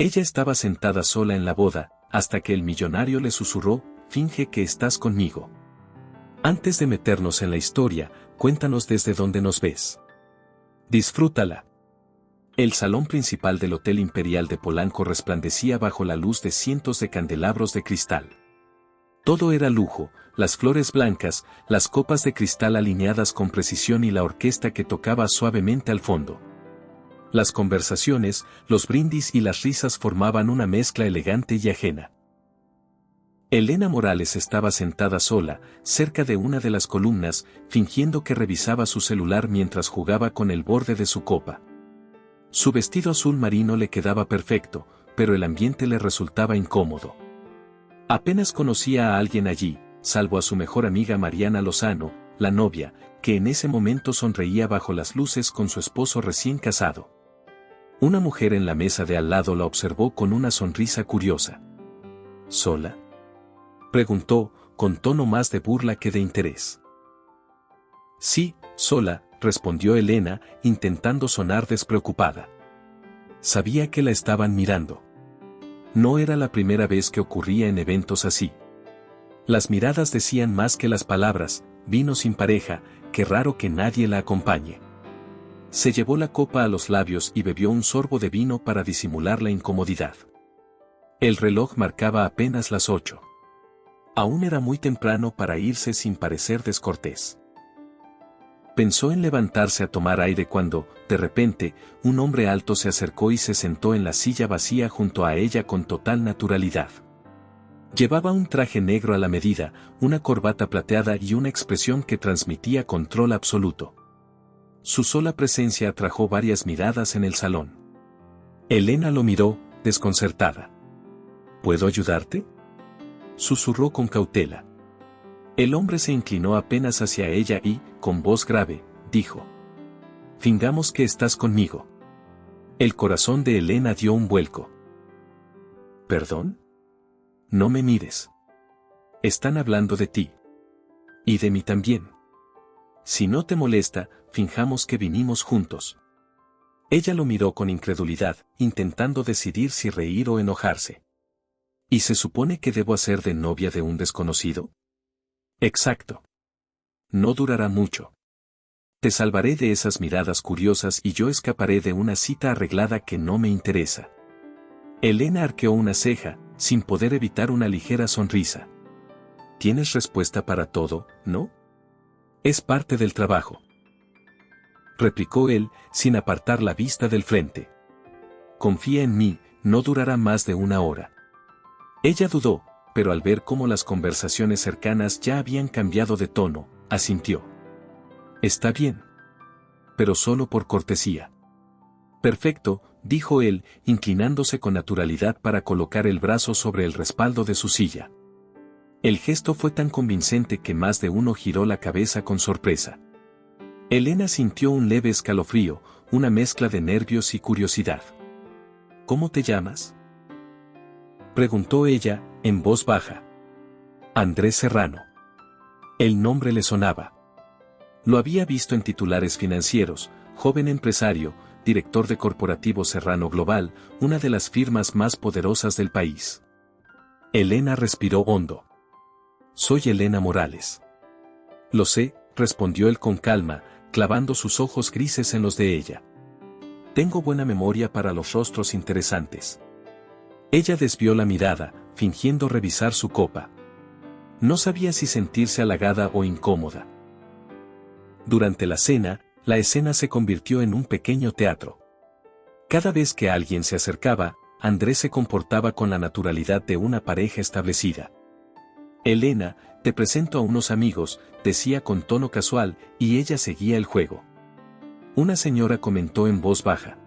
Ella estaba sentada sola en la boda, hasta que el millonario le susurró: «Finge que estás conmigo. Antes de meternos en la historia, cuéntanos desde dónde nos ves. Disfrútala». El salón principal del Hotel Imperial de Polanco resplandecía bajo la luz de cientos de candelabros de cristal. Todo era lujo, las flores blancas, las copas de cristal alineadas con precisión y la orquesta que tocaba suavemente al fondo. Las conversaciones, los brindis y las risas formaban una mezcla elegante y ajena. Elena Morales estaba sentada sola, cerca de una de las columnas, fingiendo que revisaba su celular mientras jugaba con el borde de su copa. Su vestido azul marino le quedaba perfecto, pero el ambiente le resultaba incómodo. Apenas conocía a alguien allí, salvo a su mejor amiga Mariana Lozano, la novia, que en ese momento sonreía bajo las luces con su esposo recién casado. Una mujer en la mesa de al lado la observó con una sonrisa curiosa. ¿Sola?, preguntó, con tono más de burla que de interés. Sí, sola, respondió Elena, intentando sonar despreocupada. Sabía que la estaban mirando. No era la primera vez que ocurría en eventos así. Las miradas decían más que las palabras: vino sin pareja, qué raro que nadie la acompañe. Se llevó la copa a los labios y bebió un sorbo de vino para disimular la incomodidad. El reloj marcaba apenas las 8. Aún era muy temprano para irse sin parecer descortés. Pensó en levantarse a tomar aire cuando, de repente, un hombre alto se acercó y se sentó en la silla vacía junto a ella con total naturalidad. Llevaba un traje negro a la medida, una corbata plateada y una expresión que transmitía control absoluto. Su sola presencia atrajo varias miradas en el salón. Elena lo miró, desconcertada. ¿Puedo ayudarte?, susurró con cautela. El hombre se inclinó apenas hacia ella y, con voz grave, dijo: «Fingamos que estás conmigo». El corazón de Elena dio un vuelco. ¿Perdón? No me mires. Están hablando de ti. Y de mí también. Si no te molesta, finjamos que vinimos juntos. Ella lo miró con incredulidad, intentando decidir si reír o enojarse. ¿Y se supone que debo hacer de novia de un desconocido? Exacto. No durará mucho. Te salvaré de esas miradas curiosas y yo escaparé de una cita arreglada que no me interesa. Elena arqueó una ceja, sin poder evitar una ligera sonrisa. Tienes respuesta para todo, ¿no? Es parte del trabajo. Replicó él, sin apartar la vista del frente. Confía en mí, no durará más de 1 hora. Ella dudó, pero al ver cómo las conversaciones cercanas ya habían cambiado de tono, asintió. Está bien. Pero solo por cortesía. Perfecto, dijo él, inclinándose con naturalidad para colocar el brazo sobre el respaldo de su silla. El gesto fue tan convincente que más de uno giró la cabeza con sorpresa. Elena sintió un leve escalofrío, una mezcla de nervios y curiosidad. ¿Cómo te llamas?, preguntó ella, en voz baja. Andrés Serrano. El nombre le sonaba. Lo había visto en titulares financieros: joven empresario, director de Corporativo Serrano Global, una de las firmas más poderosas del país. Elena respiró hondo. Soy Elena Morales. Lo sé, respondió él con calma, clavando sus ojos grises en los de ella. Tengo buena memoria para los rostros interesantes. Ella desvió la mirada, fingiendo revisar su copa. No sabía si sentirse halagada o incómoda. Durante la cena, la escena se convirtió en un pequeño teatro. Cada vez que alguien se acercaba, Andrés se comportaba con la naturalidad de una pareja establecida. Elena, te presento a unos amigos, decía con tono casual, y ella seguía el juego. Una señora comentó en voz baja: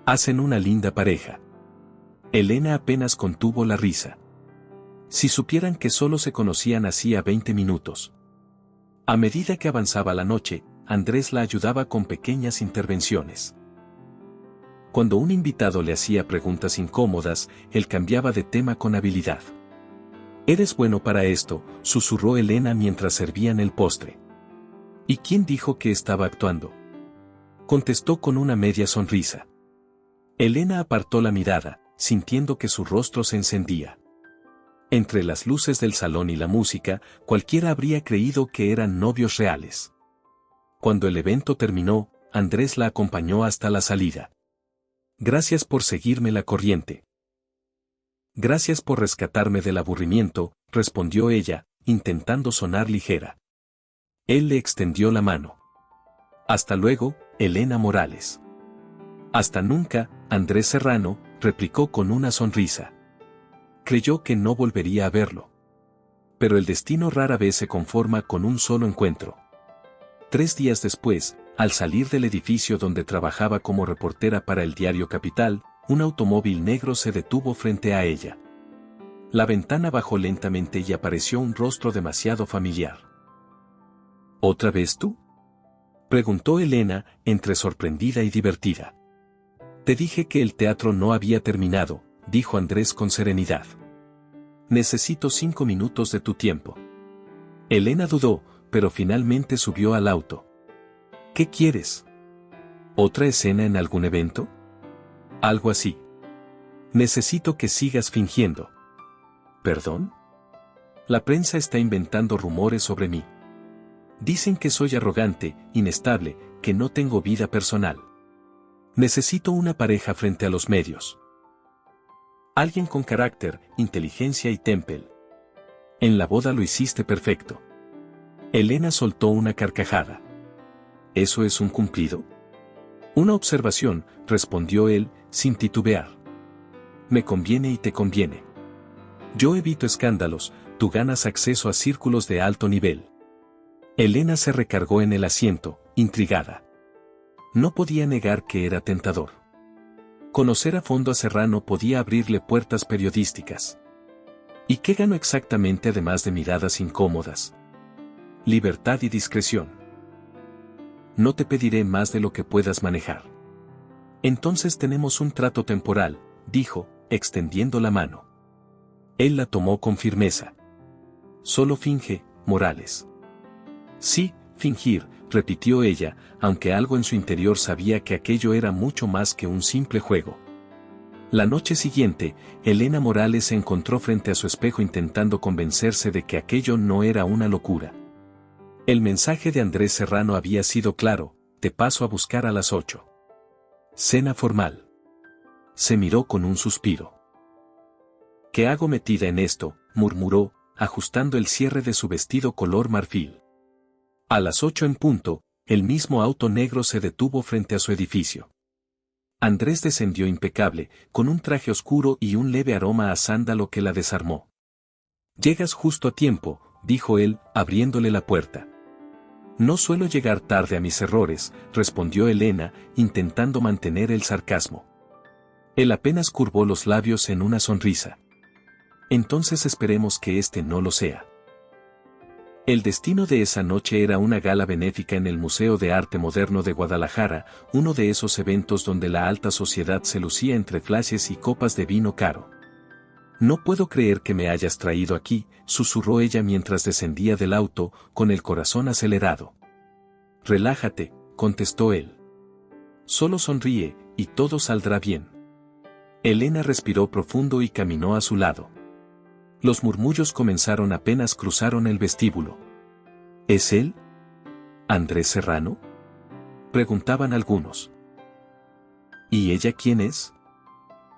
hacen una linda pareja. Elena apenas contuvo la risa. Si supieran que solo se conocían hacía 20 minutos. A medida que avanzaba la noche, Andrés la ayudaba con pequeñas intervenciones. Cuando un invitado le hacía preguntas incómodas, él cambiaba de tema con habilidad. «Eres bueno para esto», susurró Elena mientras servían el postre. «¿Y quién dijo que estaba actuando?», contestó con una media sonrisa. Elena apartó la mirada, sintiendo que su rostro se encendía. Entre las luces del salón y la música, cualquiera habría creído que eran novios reales. Cuando el evento terminó, Andrés la acompañó hasta la salida. Gracias por seguirme la corriente. Gracias por rescatarme del aburrimiento, respondió ella, intentando sonar ligera. Él le extendió la mano. Hasta luego, Elena Morales. Hasta nunca, Andrés Serrano, replicó con una sonrisa. Creyó que no volvería a verlo. Pero el destino rara vez se conforma con un solo encuentro. 3 días después, al salir del edificio donde trabajaba como reportera para el diario Capital, un automóvil negro se detuvo frente a ella. La ventana bajó lentamente y apareció un rostro demasiado familiar. ¿Otra vez tú?, preguntó Elena, entre sorprendida y divertida. Te dije que el teatro no había terminado, dijo Andrés con serenidad. Necesito 5 minutos de tu tiempo. Elena dudó, pero finalmente subió al auto. ¿Qué quieres? ¿Otra escena en algún evento? Algo así. Necesito que sigas fingiendo. ¿Perdón? La prensa está inventando rumores sobre mí. Dicen que soy arrogante, inestable, que no tengo vida personal. Necesito una pareja frente a los medios. Alguien con carácter, inteligencia y temple. En la boda lo hiciste perfecto. Elena soltó una carcajada. ¿Eso es un cumplido? Una observación, respondió él, sin titubear. Me conviene y te conviene. Yo evito escándalos, tú ganas acceso a círculos de alto nivel. Elena se recargó en el asiento, intrigada. No podía negar que era tentador. Conocer a fondo a Serrano podía abrirle puertas periodísticas. ¿Y qué ganó exactamente además de miradas incómodas? Libertad y discreción. No te pediré más de lo que puedas manejar. Entonces tenemos un trato temporal, dijo, extendiendo la mano. Él la tomó con firmeza. Solo finge, Morales. Sí, fingir, repitió ella, aunque algo en su interior sabía que aquello era mucho más que un simple juego. La noche siguiente, Elena Morales se encontró frente a su espejo intentando convencerse de que aquello no era una locura. El mensaje de Andrés Serrano había sido claro: te paso a buscar a las 8. Cena formal. Se miró con un suspiro. ¿Qué hago metida en esto?, murmuró, ajustando el cierre de su vestido color marfil. A las 8 en punto, el mismo auto negro se detuvo frente a su edificio. Andrés descendió impecable, con un traje oscuro y un leve aroma a sándalo que la desarmó. Llegas justo a tiempo, dijo él, abriéndole la puerta. No suelo llegar tarde a mis errores, respondió Elena, intentando mantener el sarcasmo. Él apenas curvó los labios en una sonrisa. Entonces esperemos que este no lo sea. El destino de esa noche era una gala benéfica en el Museo de Arte Moderno de Guadalajara, uno de esos eventos donde la alta sociedad se lucía entre flashes y copas de vino caro. No puedo creer que me hayas traído aquí, susurró ella mientras descendía del auto, con el corazón acelerado. Relájate, contestó él. Solo sonríe, y todo saldrá bien. Elena respiró profundo y caminó a su lado. Los murmullos comenzaron apenas cruzaron el vestíbulo. ¿Es él? ¿Andrés Serrano?, preguntaban algunos. ¿Y ella quién es?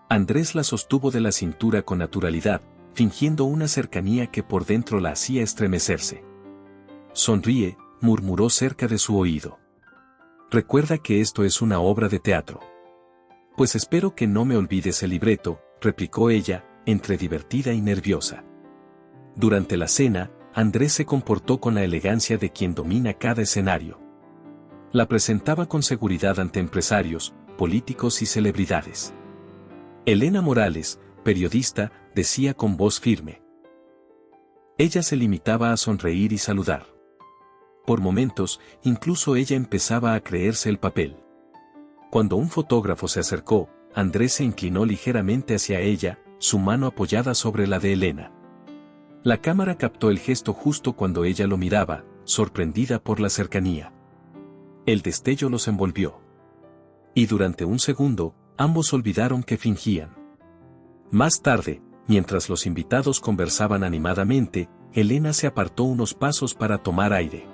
Andrés la sostuvo de la cintura con naturalidad, fingiendo una cercanía que por dentro la hacía estremecerse. Sonríe, murmuró cerca de su oído. Recuerda que esto es una obra de teatro. Pues espero que no me olvides el libreto, replicó ella, entre divertida y nerviosa. Durante la cena, Andrés se comportó con la elegancia de quien domina cada escenario. La presentaba con seguridad ante empresarios, políticos y celebridades. Elena Morales, periodista, decía con voz firme. Ella se limitaba a sonreír y saludar. Por momentos, incluso ella empezaba a creerse el papel. Cuando un fotógrafo se acercó, Andrés se inclinó ligeramente hacia ella, su mano apoyada sobre la de Elena. La cámara captó el gesto justo cuando ella lo miraba, sorprendida por la cercanía. El destello los envolvió. Y durante un segundo, ambos olvidaron que fingían. Más tarde, mientras los invitados conversaban animadamente, Elena se apartó unos pasos para tomar aire.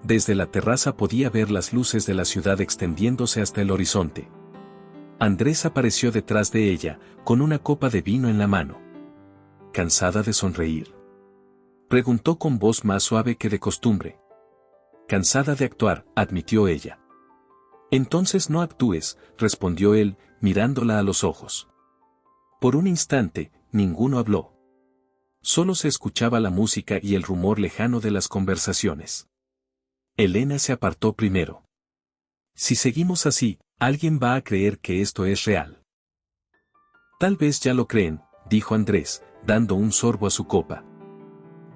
Desde la terraza podía ver las luces de la ciudad extendiéndose hasta el horizonte. Andrés apareció detrás de ella, con una copa de vino en la mano. ¿Cansada de sonreír?, preguntó con voz más suave que de costumbre. Cansada de actuar, admitió ella. Entonces no actúes, respondió él, mirándola a los ojos. Por un instante, ninguno habló. Solo se escuchaba la música y el rumor lejano de las conversaciones. Elena se apartó primero. Si seguimos así, alguien va a creer que esto es real. Tal vez ya lo creen, dijo Andrés, dando un sorbo a su copa.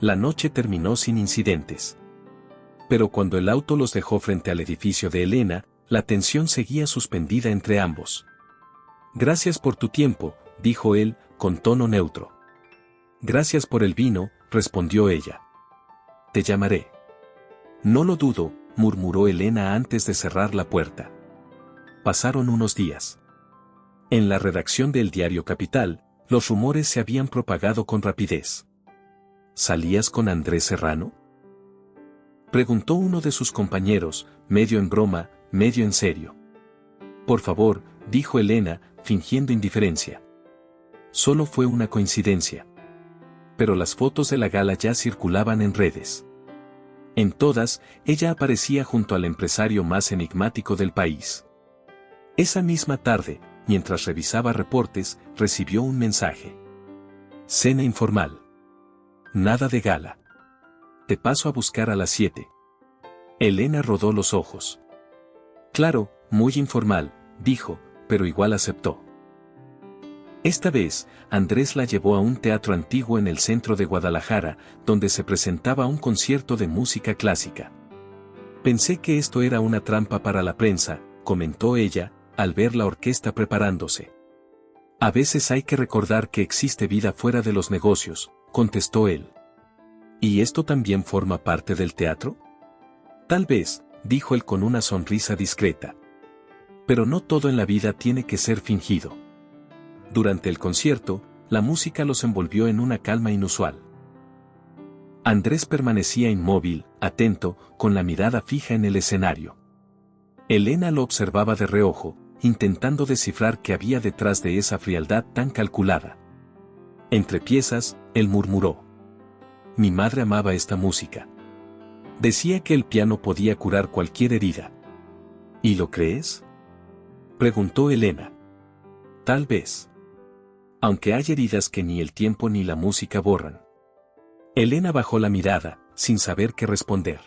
La noche terminó sin incidentes. Pero cuando el auto los dejó frente al edificio de Elena, la tensión seguía suspendida entre ambos. Gracias por tu tiempo, dijo él, con tono neutro. Gracias por el vino, respondió ella. Te llamaré. No lo dudo, murmuró Elena antes de cerrar la puerta. Pasaron unos días. En la redacción del diario Capital, los rumores se habían propagado con rapidez. ¿Salías con Andrés Serrano?, preguntó uno de sus compañeros, medio en broma, medio en serio. Por favor, dijo Elena, fingiendo indiferencia. Solo fue una coincidencia. Pero las fotos de la gala ya circulaban en redes. En todas, ella aparecía junto al empresario más enigmático del país. Esa misma tarde, mientras revisaba reportes, recibió un mensaje. Cena informal. Nada de gala. Te paso a buscar a las 7. Elena rodó los ojos. Claro, muy informal, dijo, pero igual aceptó. Esta vez, Andrés la llevó a un teatro antiguo en el centro de Guadalajara, donde se presentaba un concierto de música clásica. Pensé que esto era una trampa para la prensa, comentó ella, al ver la orquesta preparándose. A veces hay que recordar que existe vida fuera de los negocios, contestó él. ¿Y esto también forma parte del teatro? Tal vez, dijo él con una sonrisa discreta. Pero no todo en la vida tiene que ser fingido. Durante el concierto, la música los envolvió en una calma inusual. Andrés permanecía inmóvil, atento, con la mirada fija en el escenario. Elena lo observaba de reojo, intentando descifrar qué había detrás de esa frialdad tan calculada. Entre piezas, él murmuró. Mi madre amaba esta música. Decía que el piano podía curar cualquier herida. ¿Y lo crees?, preguntó Elena. Tal vez. Aunque hay heridas que ni el tiempo ni la música borran. Elena bajó la mirada, sin saber qué responder.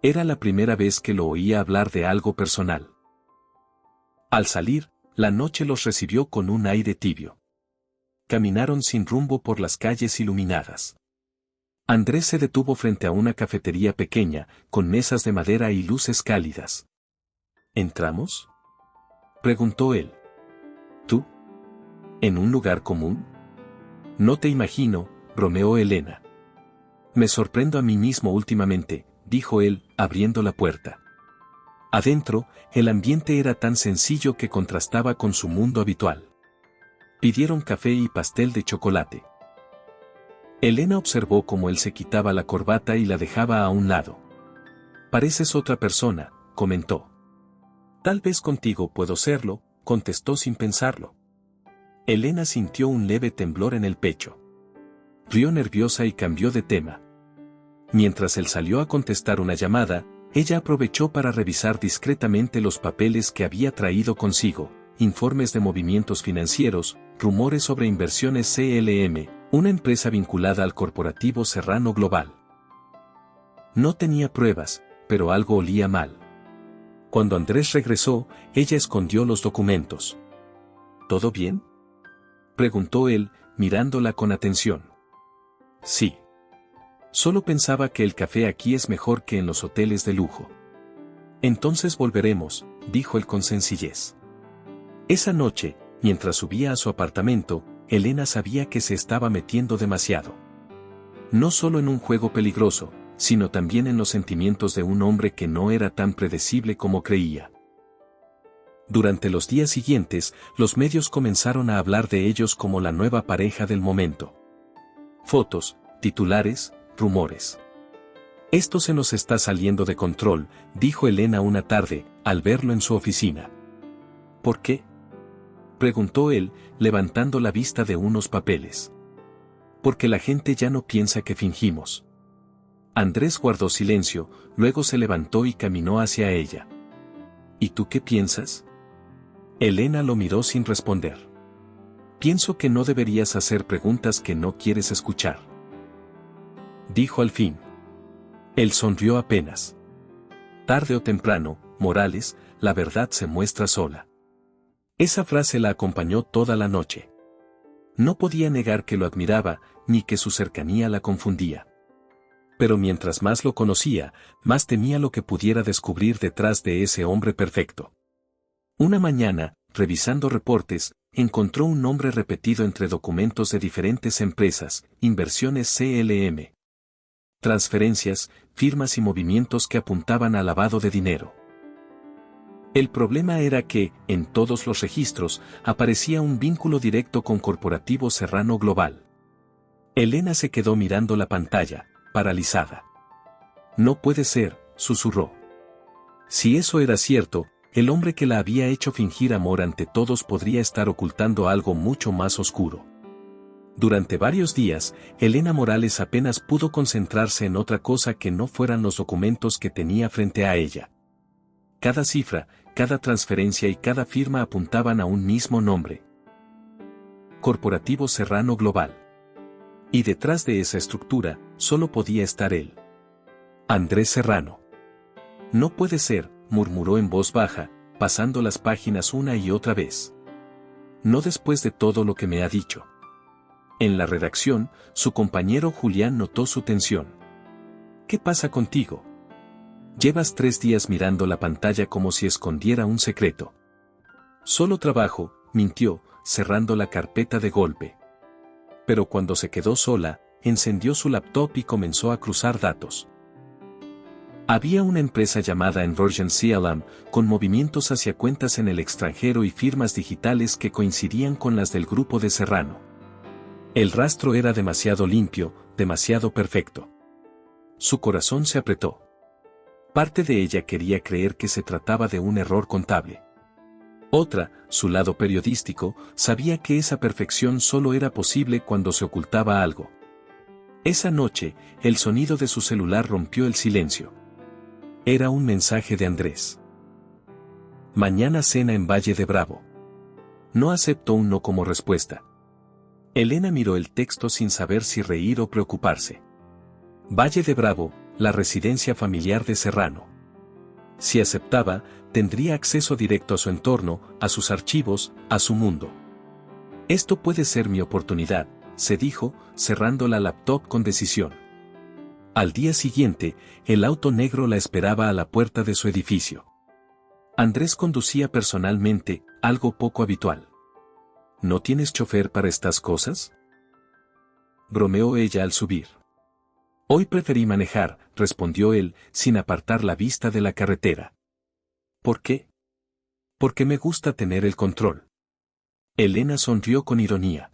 Era la primera vez que lo oía hablar de algo personal. Al salir, la noche los recibió con un aire tibio. Caminaron sin rumbo por las calles iluminadas. Andrés se detuvo frente a una cafetería pequeña, con mesas de madera y luces cálidas. ¿Entramos?, preguntó él. ¿Tú? ¿En un lugar común? No te imagino, bromeó Elena. Me sorprendo a mí mismo últimamente, dijo él, abriendo la puerta. Adentro, el ambiente era tan sencillo que contrastaba con su mundo habitual. Pidieron café y pastel de chocolate. Elena observó cómo él se quitaba la corbata y la dejaba a un lado. Pareces otra persona, comentó. Tal vez contigo puedo serlo, contestó sin pensarlo. Elena sintió un leve temblor en el pecho. Rió nerviosa y cambió de tema. Mientras él salió a contestar una llamada, ella aprovechó para revisar discretamente los papeles que había traído consigo, informes de movimientos financieros, rumores sobre inversiones CLM, una empresa vinculada al corporativo Serrano Global. No tenía pruebas, pero algo olía mal. Cuando Andrés regresó, ella escondió los documentos. ¿Todo bien?, preguntó él, mirándola con atención. Sí. Solo pensaba que el café aquí es mejor que en los hoteles de lujo. Entonces volveremos, dijo él con sencillez. Esa noche, mientras subía a su apartamento, Elena sabía que se estaba metiendo demasiado. No solo en un juego peligroso, sino también en los sentimientos de un hombre que no era tan predecible como creía. Durante los días siguientes, los medios comenzaron a hablar de ellos como la nueva pareja del momento. Fotos, titulares, rumores. Esto se nos está saliendo de control, dijo Elena una tarde, al verlo en su oficina. ¿Por qué?, preguntó él, levantando la vista de unos papeles. Porque la gente ya no piensa que fingimos. Andrés guardó silencio, luego se levantó y caminó hacia ella. ¿Y tú qué piensas? Elena lo miró sin responder. Pienso que no deberías hacer preguntas que no quieres escuchar, dijo al fin. Él sonrió apenas. Tarde o temprano, Morales, la verdad se muestra sola. Esa frase la acompañó toda la noche. No podía negar que lo admiraba, ni que su cercanía la confundía. Pero mientras más lo conocía, más temía lo que pudiera descubrir detrás de ese hombre perfecto. Una mañana, revisando reportes, encontró un nombre repetido entre documentos de diferentes empresas, inversiones CLM. Transferencias, firmas y movimientos que apuntaban al lavado de dinero. El problema era que, en todos los registros, aparecía un vínculo directo con Corporativo Serrano Global. Elena se quedó mirando la pantalla, paralizada. No puede ser, susurró. Si eso era cierto, el hombre que la había hecho fingir amor ante todos podría estar ocultando algo mucho más oscuro. Durante varios días, Elena Morales apenas pudo concentrarse en otra cosa que no fueran los documentos que tenía frente a ella. Cada cifra, cada transferencia y cada firma apuntaban a un mismo nombre. Corporativo Serrano Global. Y detrás de esa estructura, solo podía estar él. Andrés Serrano. No puede ser, murmuró en voz baja, pasando las páginas una y otra vez. No después de todo lo que me ha dicho. En la redacción, su compañero Julián notó su tensión. ¿Qué pasa contigo? Llevas 3 días mirando la pantalla como si escondiera un secreto. Solo trabajo, mintió, cerrando la carpeta de golpe. Pero cuando se quedó sola, encendió su laptop y comenzó a cruzar datos. Había una empresa llamada Enversion CLM, con movimientos hacia cuentas en el extranjero y firmas digitales que coincidían con las del grupo de Serrano. El rastro era demasiado limpio, demasiado perfecto. Su corazón se apretó. Parte de ella quería creer que se trataba de un error contable. Otra, su lado periodístico, sabía que esa perfección solo era posible cuando se ocultaba algo. Esa noche, el sonido de su celular rompió el silencio. Era un mensaje de Andrés. Mañana cena en Valle de Bravo. No aceptó un no como respuesta. Elena miró el texto sin saber si reír o preocuparse. Valle de Bravo, la residencia familiar de Serrano. Si aceptaba, tendría acceso directo a su entorno, a sus archivos, a su mundo. Esto puede ser mi oportunidad, se dijo, cerrando la laptop con decisión. Al día siguiente, el auto negro la esperaba a la puerta de su edificio. Andrés conducía personalmente, algo poco habitual. ¿No tienes chofer para estas cosas?, bromeó ella al subir. Hoy preferí manejar, respondió él, sin apartar la vista de la carretera. ¿Por qué? Porque me gusta tener el control. Elena sonrió con ironía.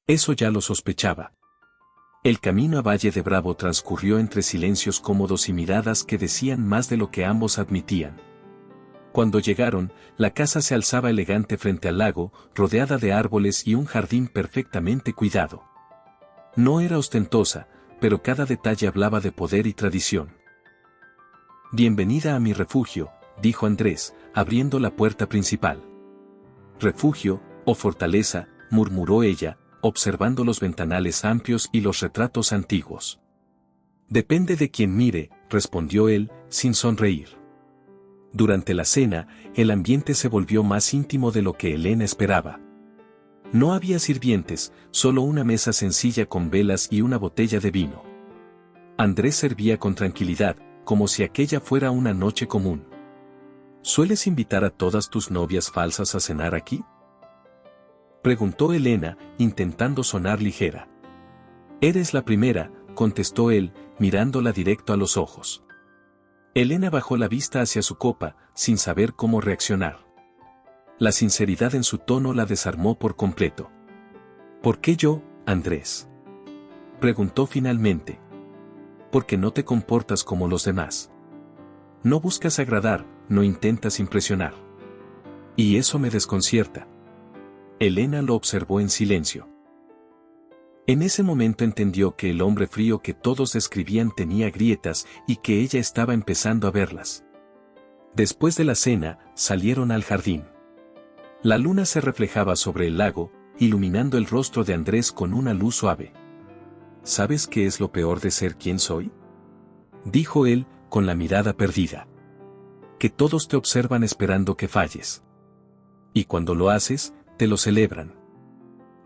Eso ya lo sospechaba. El camino a Valle de Bravo transcurrió entre silencios cómodos y miradas que decían más de lo que ambos admitían. Cuando llegaron, la casa se alzaba elegante frente al lago, rodeada de árboles y un jardín perfectamente cuidado. No era ostentosa, pero cada detalle hablaba de poder y tradición. Bienvenida a mi refugio, dijo Andrés, abriendo la puerta principal. Refugio, o fortaleza, murmuró ella, observando los ventanales amplios y los retratos antiguos. Depende de quien mire, respondió él, sin sonreír. Durante la cena, el ambiente se volvió más íntimo de lo que Elena esperaba. No había sirvientes, solo una mesa sencilla con velas y una botella de vino. Andrés servía con tranquilidad, como si aquella fuera una noche común. ¿Sueles invitar a todas tus novias falsas a cenar aquí?, preguntó Elena, intentando sonar ligera. Eres la primera, contestó él, mirándola directo a los ojos. Elena bajó la vista hacia su copa, sin saber cómo reaccionar. La sinceridad en su tono la desarmó por completo. ¿Por qué yo, Andrés? Preguntó finalmente. Porque no te comportas como los demás. No buscas agradar, no intentas impresionar. Y eso me desconcierta. Elena lo observó en silencio. En ese momento entendió que el hombre frío que todos describían tenía grietas y que ella estaba empezando a verlas. Después de la cena, salieron al jardín. La luna se reflejaba sobre el lago, iluminando el rostro de Andrés con una luz suave. ¿Sabes qué es lo peor de ser quien soy? Dijo él, con la mirada perdida. Que todos te observan esperando que falles. Y cuando lo haces, te lo celebran.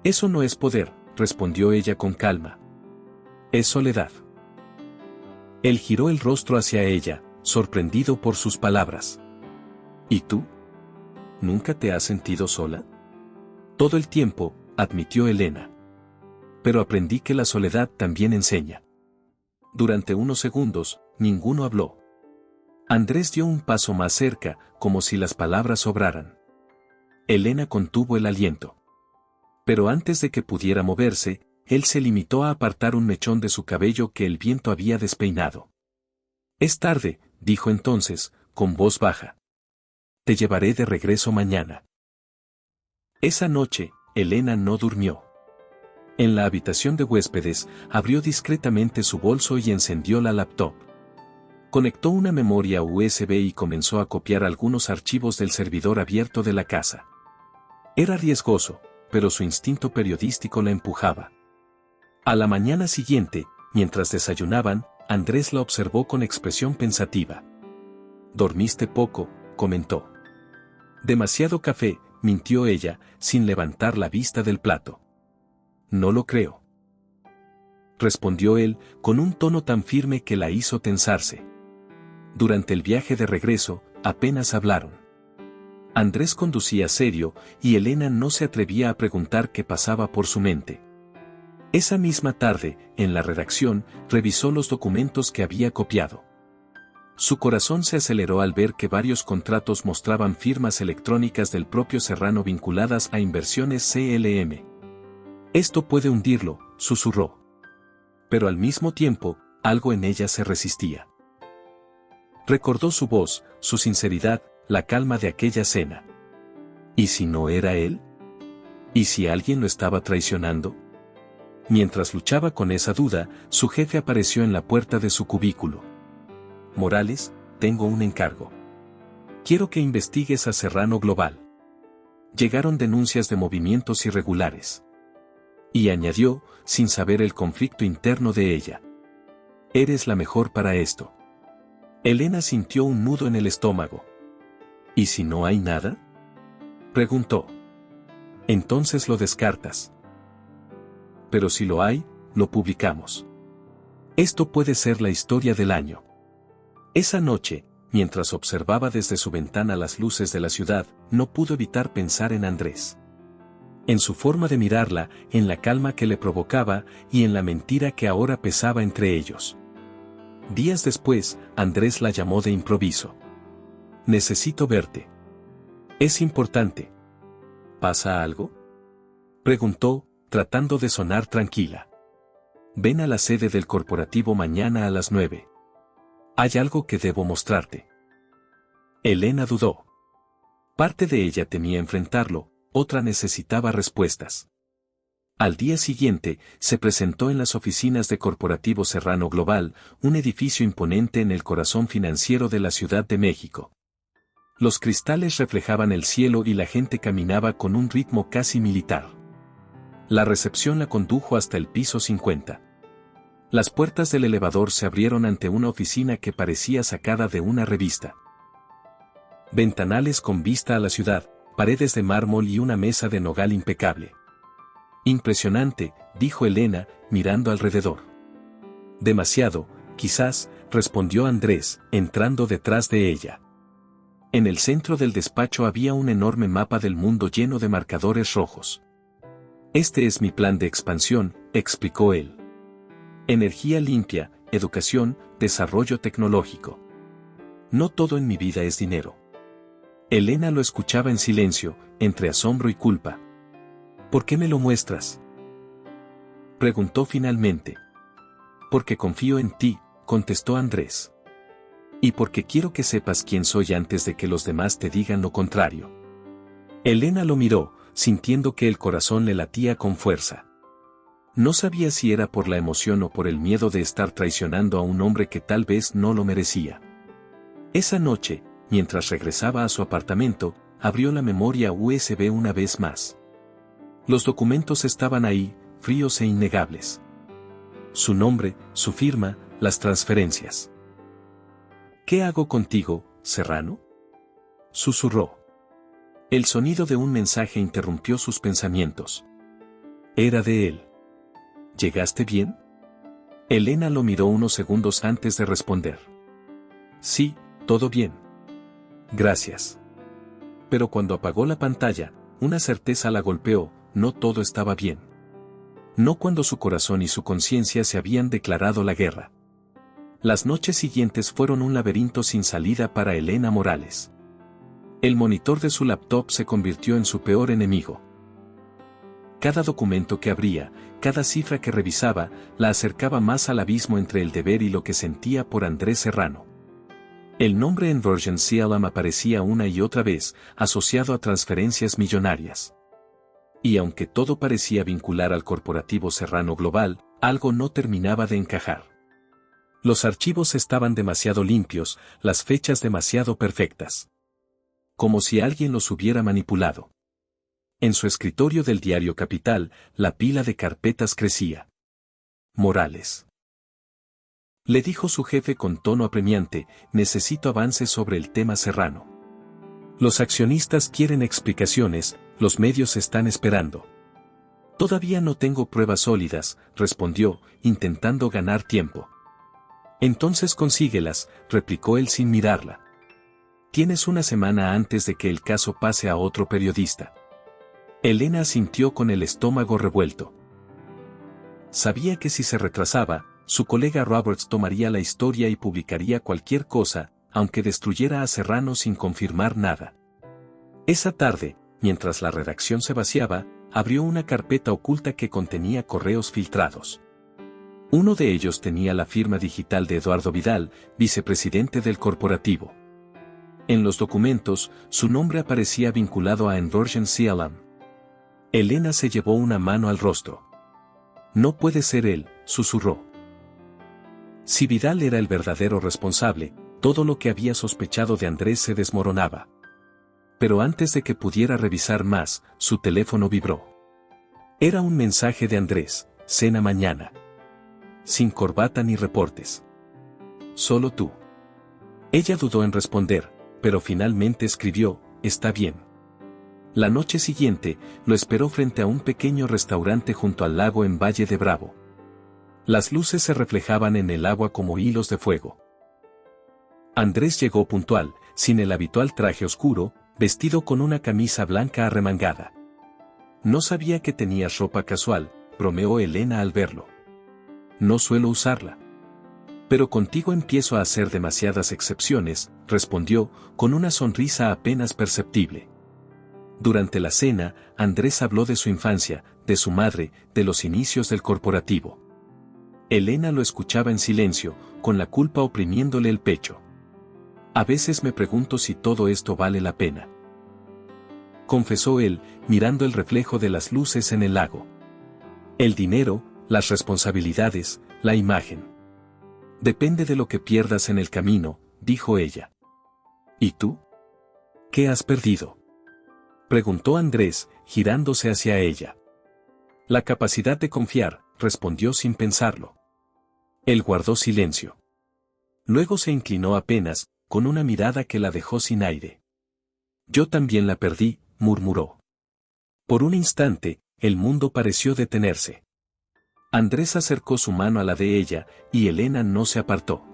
Eso no es poder, respondió ella con calma. Es soledad. Él giró el rostro hacia ella, sorprendido por sus palabras. ¿Y tú? ¿Nunca te has sentido sola? Todo el tiempo, admitió Elena. Pero aprendí que la soledad también enseña. Durante unos segundos, ninguno habló. Andrés dio un paso más cerca, como si las palabras sobraran. Elena contuvo el aliento. Pero antes de que pudiera moverse, él se limitó a apartar un mechón de su cabello que el viento había despeinado. Es tarde, dijo entonces, con voz baja. Te llevaré de regreso mañana. Esa noche, Elena no durmió. En la habitación de huéspedes, abrió discretamente su bolso y encendió la laptop. Conectó una memoria USB y comenzó a copiar algunos archivos del servidor abierto de la casa. Era riesgoso, pero su instinto periodístico la empujaba. A la mañana siguiente, mientras desayunaban, Andrés la observó con expresión pensativa. «Dormiste poco», comentó. «Demasiado café», mintió ella, sin levantar la vista del plato. «No lo creo», respondió él, con un tono tan firme que la hizo tensarse. Durante el viaje de regreso, apenas hablaron. Andrés conducía serio, y Elena no se atrevía a preguntar qué pasaba por su mente. Esa misma tarde, en la redacción, revisó los documentos que había copiado. Su corazón se aceleró al ver que varios contratos mostraban firmas electrónicas del propio Serrano vinculadas a Inversiones CLM. «Esto puede hundirlo», susurró. Pero al mismo tiempo, algo en ella se resistía. Recordó su voz, su sinceridad, la calma de aquella cena. ¿Y si no era él? ¿Y si alguien lo estaba traicionando? Mientras luchaba con esa duda, su jefe apareció en la puerta de su cubículo. «Morales, tengo un encargo. Quiero que investigues a Serrano Global. Llegaron denuncias de movimientos irregulares». Y añadió, sin saber el conflicto interno de ella. «Eres la mejor para esto». Elena sintió un nudo en el estómago. ¿Y si no hay nada?, preguntó. «Entonces lo descartas». «Pero si lo hay, lo publicamos. Esto puede ser la historia del año». Esa noche, mientras observaba desde su ventana las luces de la ciudad, no pudo evitar pensar en Andrés. En su forma de mirarla, en la calma que le provocaba, y en la mentira que ahora pesaba entre ellos. Días después, Andrés la llamó de improviso. «Necesito verte. Es importante». «¿Pasa algo?», preguntó, tratando de sonar tranquila. «Ven a la sede del corporativo mañana a las 9. Hay algo que debo mostrarte». Elena dudó. Parte de ella temía enfrentarlo, otra necesitaba respuestas. Al día siguiente, se presentó en las oficinas de Corporativo Serrano Global, un edificio imponente en el corazón financiero de la Ciudad de México. Los cristales reflejaban el cielo y la gente caminaba con un ritmo casi militar. La recepción la condujo hasta el piso 50. Las puertas del elevador se abrieron ante una oficina que parecía sacada de una revista. Ventanales con vista a la ciudad, paredes de mármol y una mesa de nogal impecable. «Impresionante», dijo Elena, mirando alrededor. «Demasiado, quizás», respondió Andrés, entrando detrás de ella. En el centro del despacho había un enorme mapa del mundo lleno de marcadores rojos. «Este es mi plan de expansión», explicó él. «Energía limpia, educación, desarrollo tecnológico. No todo en mi vida es dinero. Elena lo escuchaba en silencio, entre asombro y culpa. ¿Por qué me lo muestras?, preguntó finalmente. Porque confío en ti, contestó Andrés. Y porque quiero que sepas quién soy antes de que los demás te digan lo contrario. Elena lo miró, sintiendo que el corazón le latía con fuerza. No sabía si era por la emoción o por el miedo de estar traicionando a un hombre que tal vez no lo merecía. Esa noche, mientras regresaba a su apartamento, abrió la memoria USB una vez más. Los documentos estaban ahí, fríos e innegables. Su nombre, su firma, las transferencias. ¿Qué hago contigo, Serrano?, susurró. El sonido de un mensaje interrumpió sus pensamientos. Era de él. ¿Llegaste bien? Elena lo miró unos segundos antes de responder. Sí, todo bien. Gracias. Pero cuando apagó la pantalla, una certeza la golpeó: no todo estaba bien. No cuando su corazón y su conciencia se habían declarado la guerra. Las noches siguientes fueron un laberinto sin salida para Elena Morales. El monitor de su laptop se convirtió en su peor enemigo. Cada documento que abría, cada cifra que revisaba, la acercaba más al abismo entre el deber y lo que sentía por Andrés Serrano. El nombre Inversion CLM aparecía una y otra vez, asociado a transferencias millonarias. Y aunque todo parecía vincular al corporativo Serrano Global, algo no terminaba de encajar. Los archivos estaban demasiado limpios, las fechas demasiado perfectas. Como si alguien los hubiera manipulado. En su escritorio del diario Capital, la pila de carpetas crecía. Morales, le dijo su jefe con tono apremiante, necesito avances sobre el tema Serrano. Los accionistas quieren explicaciones, los medios están esperando. Todavía no tengo pruebas sólidas, respondió, intentando ganar tiempo. Entonces consíguelas, replicó él sin mirarla. Tienes una semana antes de que el caso pase a otro periodista. Elena asintió con el estómago revuelto. Sabía que si se retrasaba, su colega Roberts tomaría la historia y publicaría cualquier cosa, aunque destruyera a Serrano sin confirmar nada. Esa tarde, mientras la redacción se vaciaba, abrió una carpeta oculta que contenía correos filtrados. Uno de ellos tenía la firma digital de Eduardo Vidal, vicepresidente del corporativo. En los documentos, su nombre aparecía vinculado a Inversion CLM. Elena se llevó una mano al rostro. No puede ser él, susurró. Si Vidal era el verdadero responsable, todo lo que había sospechado de Andrés se desmoronaba. Pero antes de que pudiera revisar más, su teléfono vibró. Era un mensaje de Andrés: cena mañana. Sin corbata ni reportes. Solo tú. Ella dudó en responder, pero finalmente escribió: está bien. La noche siguiente, lo esperó frente a un pequeño restaurante junto al lago en Valle de Bravo. Las luces se reflejaban en el agua como hilos de fuego. Andrés llegó puntual, sin el habitual traje oscuro, vestido con una camisa blanca arremangada. No sabía que tenías ropa casual, bromeó Elena al verlo. No suelo usarla. Pero contigo empiezo a hacer demasiadas excepciones, respondió, con una sonrisa apenas perceptible. Durante la cena, Andrés habló de su infancia, de su madre, de los inicios del corporativo. Elena lo escuchaba en silencio, con la culpa oprimiéndole el pecho. A veces me pregunto si todo esto vale la pena, confesó él, mirando el reflejo de las luces en el lago. El dinero, las responsabilidades, la imagen. Depende de lo que pierdas en el camino, dijo ella. ¿Y tú? ¿Qué has perdido?, preguntó Andrés, girándose hacia ella. La capacidad de confiar, respondió sin pensarlo. Él guardó silencio. Luego se inclinó apenas, con una mirada que la dejó sin aire. Yo también la perdí, murmuró. Por un instante, el mundo pareció detenerse. Andrés acercó su mano a la de ella, y Elena no se apartó.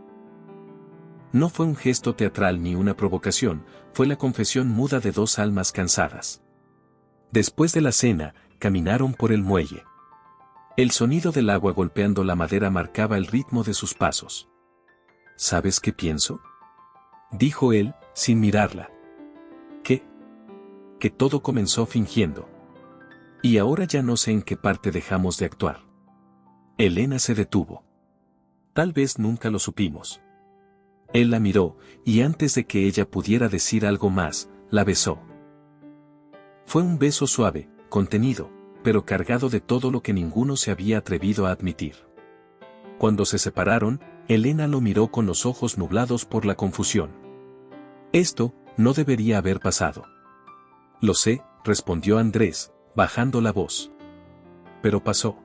No fue un gesto teatral ni una provocación, fue la confesión muda de dos almas cansadas. Después de la cena, caminaron por el muelle. El sonido del agua golpeando la madera marcaba el ritmo de sus pasos. ¿Sabes qué pienso?, dijo él, sin mirarla. ¿Qué? que todo comenzó fingiendo. Y ahora ya no sé en qué parte dejamos de actuar. Elena se detuvo. Tal vez nunca lo supimos. Él la miró, y antes de que ella pudiera decir algo más, la besó. Fue un beso suave, contenido, pero cargado de todo lo que ninguno se había atrevido a admitir. Cuando se separaron, Elena lo miró con los ojos nublados por la confusión. Esto no debería haber pasado. Lo sé, respondió Andrés, bajando la voz. Pero pasó.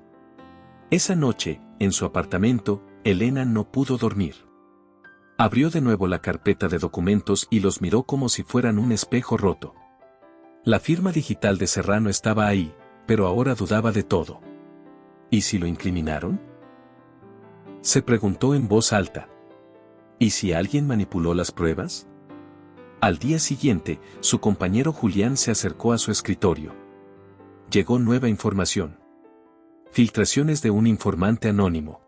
Esa noche, en su apartamento, Elena no pudo dormir. Abrió de nuevo la carpeta de documentos y los miró como si fueran un espejo roto. La firma digital de Serrano estaba ahí, pero ahora dudaba de todo. ¿Y si lo incriminaron? Se preguntó en voz alta. ¿Y si alguien manipuló las pruebas? Al día siguiente, su compañero Julián se acercó a su escritorio. Llegó nueva información. Filtraciones de un informante anónimo.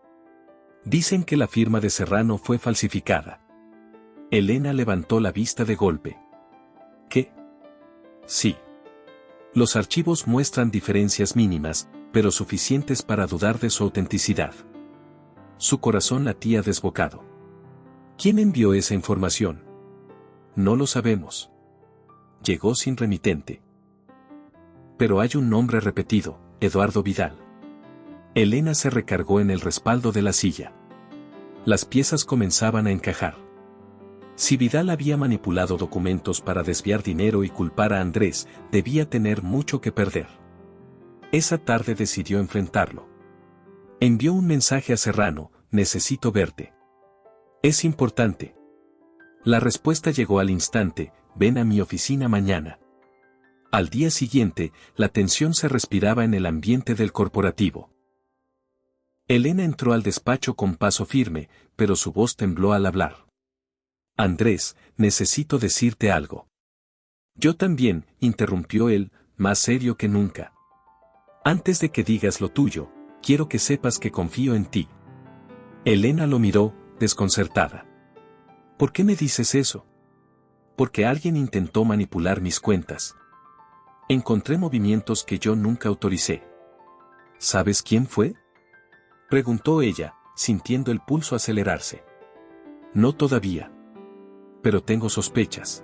Dicen que la firma de Serrano fue falsificada. Elena levantó la vista de golpe. ¿Qué? Sí. Los archivos muestran diferencias mínimas, pero suficientes para dudar de su autenticidad. Su corazón latía desbocado. ¿Quién envió esa información? No lo sabemos. Llegó sin remitente. Pero hay un nombre repetido, Eduardo Vidal. Elena se recargó en el respaldo de la silla. Las piezas comenzaban a encajar. Si Vidal había manipulado documentos para desviar dinero y culpar a Andrés, debía tener mucho que perder. Esa tarde decidió enfrentarlo. Envió un mensaje a Serrano: necesito verte. Es importante. La respuesta llegó al instante: ven a mi oficina mañana. Al día siguiente, la tensión se respiraba en el ambiente del corporativo. Elena entró al despacho con paso firme, pero su voz tembló al hablar. Andrés, necesito decirte algo. Yo también, interrumpió él, más serio que nunca. Antes de que digas lo tuyo, quiero que sepas que confío en ti. Elena lo miró, desconcertada. ¿Por qué me dices eso? Porque alguien intentó manipular mis cuentas. Encontré movimientos que yo nunca autoricé. ¿Sabes quién fue? Preguntó ella, sintiendo el pulso acelerarse. No todavía. Pero tengo sospechas.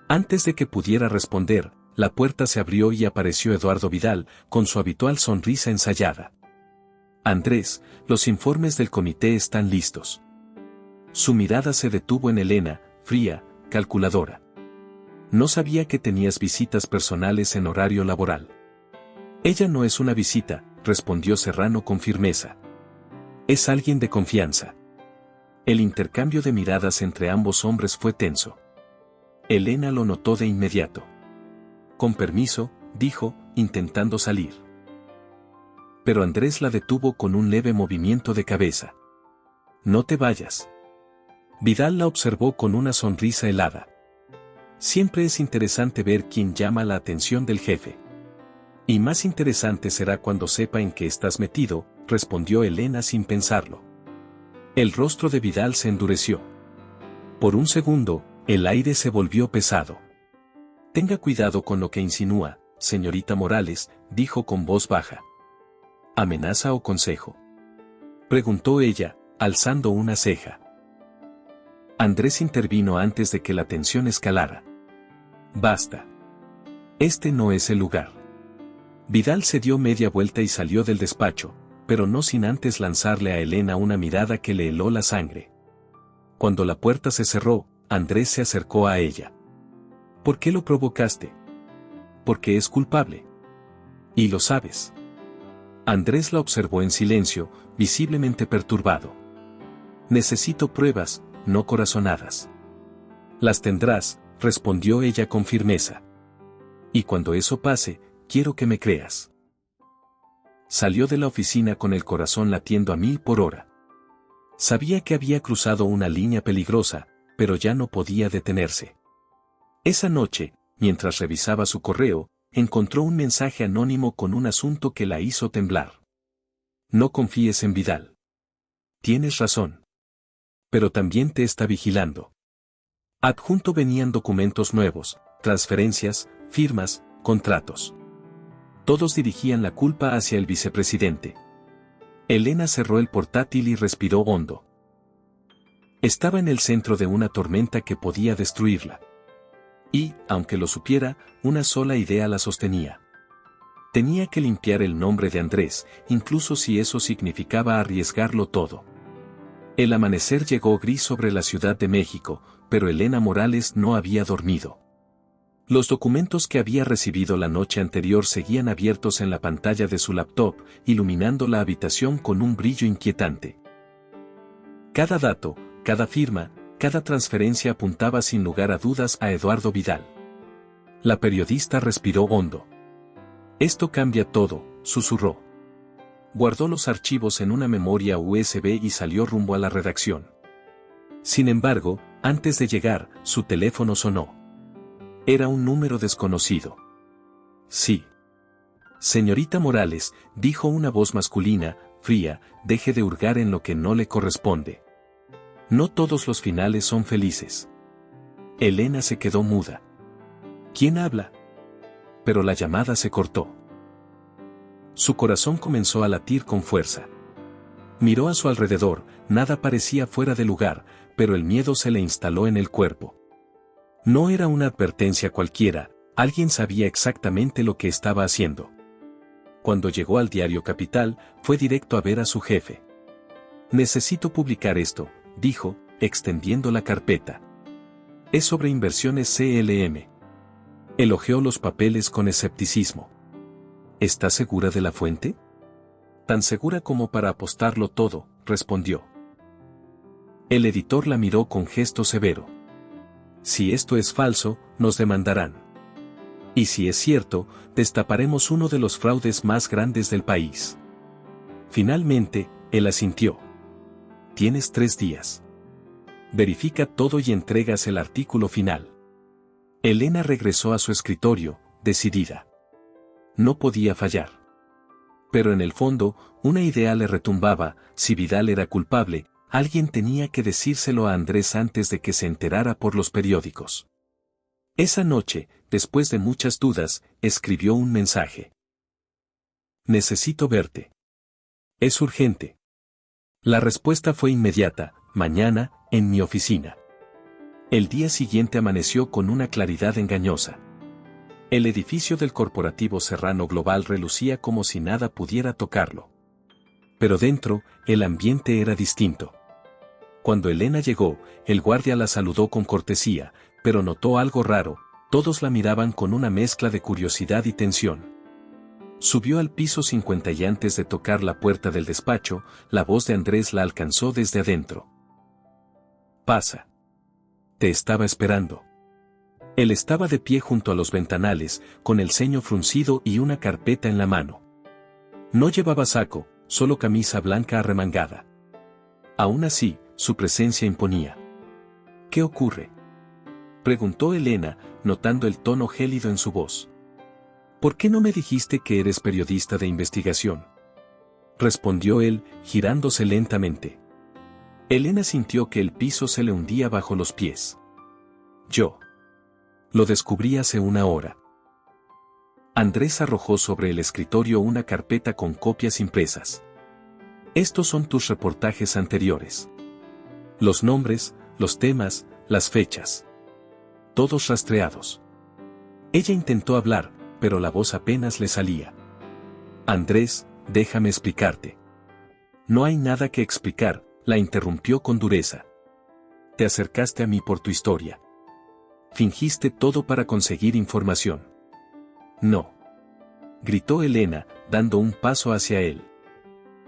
Antes de que pudiera responder, la puerta se abrió y apareció Eduardo Vidal, con su habitual sonrisa ensayada. Andrés, los informes del comité están listos. Su mirada se detuvo en Elena, fría, calculadora. No sabía que tenías visitas personales en horario laboral. Ella no es una visita, respondió Serrano con firmeza. Es alguien de confianza. El intercambio de miradas entre ambos hombres fue tenso. Elena lo notó de inmediato. Con permiso, dijo, intentando salir. Pero Andrés la detuvo con un leve movimiento de cabeza. No te vayas. Vidal la observó con una sonrisa helada. Siempre es interesante ver quién llama la atención del jefe. Y más interesante será cuando sepa en qué estás metido, respondió Elena sin pensarlo. El rostro de Vidal se endureció. Por un segundo, el aire se volvió pesado. Tenga cuidado con lo que insinúa, señorita Morales, dijo con voz baja. ¿Amenaza o consejo? Preguntó ella, alzando una ceja. Andrés intervino antes de que la tensión escalara. Basta. Este no es el lugar. Vidal se dio media vuelta y salió del despacho, pero no sin antes lanzarle a Elena una mirada que le heló la sangre. Cuando la puerta se cerró, Andrés se acercó a ella. ¿Por qué lo provocaste? Porque es culpable. Y lo sabes. Andrés la observó en silencio, visiblemente perturbado. Necesito pruebas, no corazonadas. Las tendrás, respondió ella con firmeza. Y cuando eso pase, quiero que me creas. Salió de la oficina con el corazón latiendo a 1000 por hora. Sabía que había cruzado una línea peligrosa, pero ya no podía detenerse. Esa noche, mientras revisaba su correo, encontró un mensaje anónimo con un asunto que la hizo temblar. No confíes en Vidal. Tienes razón. Pero también te está vigilando. Adjunto venían documentos nuevos, transferencias, firmas, contratos. Todos dirigían la culpa hacia el vicepresidente. Elena cerró el portátil y respiró hondo. Estaba en el centro de una tormenta que podía destruirla. Y, aunque lo supiera, una sola idea la sostenía. Tenía que limpiar el nombre de Andrés, incluso si eso significaba arriesgarlo todo. El amanecer llegó gris sobre la Ciudad de México, pero Elena Morales no había dormido. Los documentos que había recibido la noche anterior seguían abiertos en la pantalla de su laptop, iluminando la habitación con un brillo inquietante. Cada dato, cada firma, cada transferencia apuntaba sin lugar a dudas a Eduardo Vidal. La periodista respiró hondo. «Esto cambia todo», susurró. Guardó los archivos en una memoria USB y salió rumbo a la redacción. Sin embargo, antes de llegar, su teléfono sonó. Era un número desconocido. «Sí. Señorita Morales», dijo una voz masculina, fría, «deje de hurgar en lo que no le corresponde. No todos los finales son felices». Elena se quedó muda. «¿Quién habla?». Pero la llamada se cortó. Su corazón comenzó a latir con fuerza. Miró a su alrededor, nada parecía fuera de lugar, pero el miedo se le instaló en el cuerpo. No era una advertencia cualquiera, alguien sabía exactamente lo que estaba haciendo. Cuando llegó al diario Capital, fue directo a ver a su jefe. «Necesito publicar esto», dijo, extendiendo la carpeta. «Es sobre inversiones CLM». Elogió los papeles con escepticismo. «¿Está segura de la fuente?». «Tan segura como para apostarlo todo», respondió. El editor la miró con gesto severo. «Si esto es falso, nos demandarán. Y si es cierto, destaparemos uno de los fraudes más grandes del país». Finalmente, él asintió. «Tienes 3 días. Verifica todo y entregas el artículo final». Elena regresó a su escritorio, decidida. No podía fallar. Pero en el fondo, una idea le retumbaba: si Vidal era culpable, alguien tenía que decírselo a Andrés antes de que se enterara por los periódicos. Esa noche, después de muchas dudas, escribió un mensaje. «Necesito verte. Es urgente». La respuesta fue inmediata: «Mañana, en mi oficina». El día siguiente amaneció con una claridad engañosa. El edificio del corporativo Serrano Global relucía como si nada pudiera tocarlo. Pero dentro, el ambiente era distinto. Cuando Elena llegó, el guardia la saludó con cortesía, pero notó algo raro: todos la miraban con una mezcla de curiosidad y tensión. Subió al piso 50 y antes de tocar la puerta del despacho, la voz de Andrés la alcanzó desde adentro. «Pasa. Te estaba esperando». Él estaba de pie junto a los ventanales, con el ceño fruncido y una carpeta en la mano. No llevaba saco, solo camisa blanca arremangada. Aún así, su presencia imponía. «¿Qué ocurre?», preguntó Elena, notando el tono gélido en su voz. «¿Por qué no me dijiste que eres periodista de investigación?», respondió él, girándose lentamente. Elena sintió que el piso se le hundía bajo los pies. «Yo lo descubrí hace 1 hora». Andrés arrojó sobre el escritorio una carpeta con copias impresas. «Estos son tus reportajes anteriores. Los nombres, los temas, las fechas. Todos rastreados». Ella intentó hablar, pero la voz apenas le salía. «Andrés, déjame explicarte». «No hay nada que explicar», la interrumpió con dureza. «Te acercaste a mí por tu historia. Fingiste todo para conseguir información». «No», gritó Elena, dando un paso hacia él.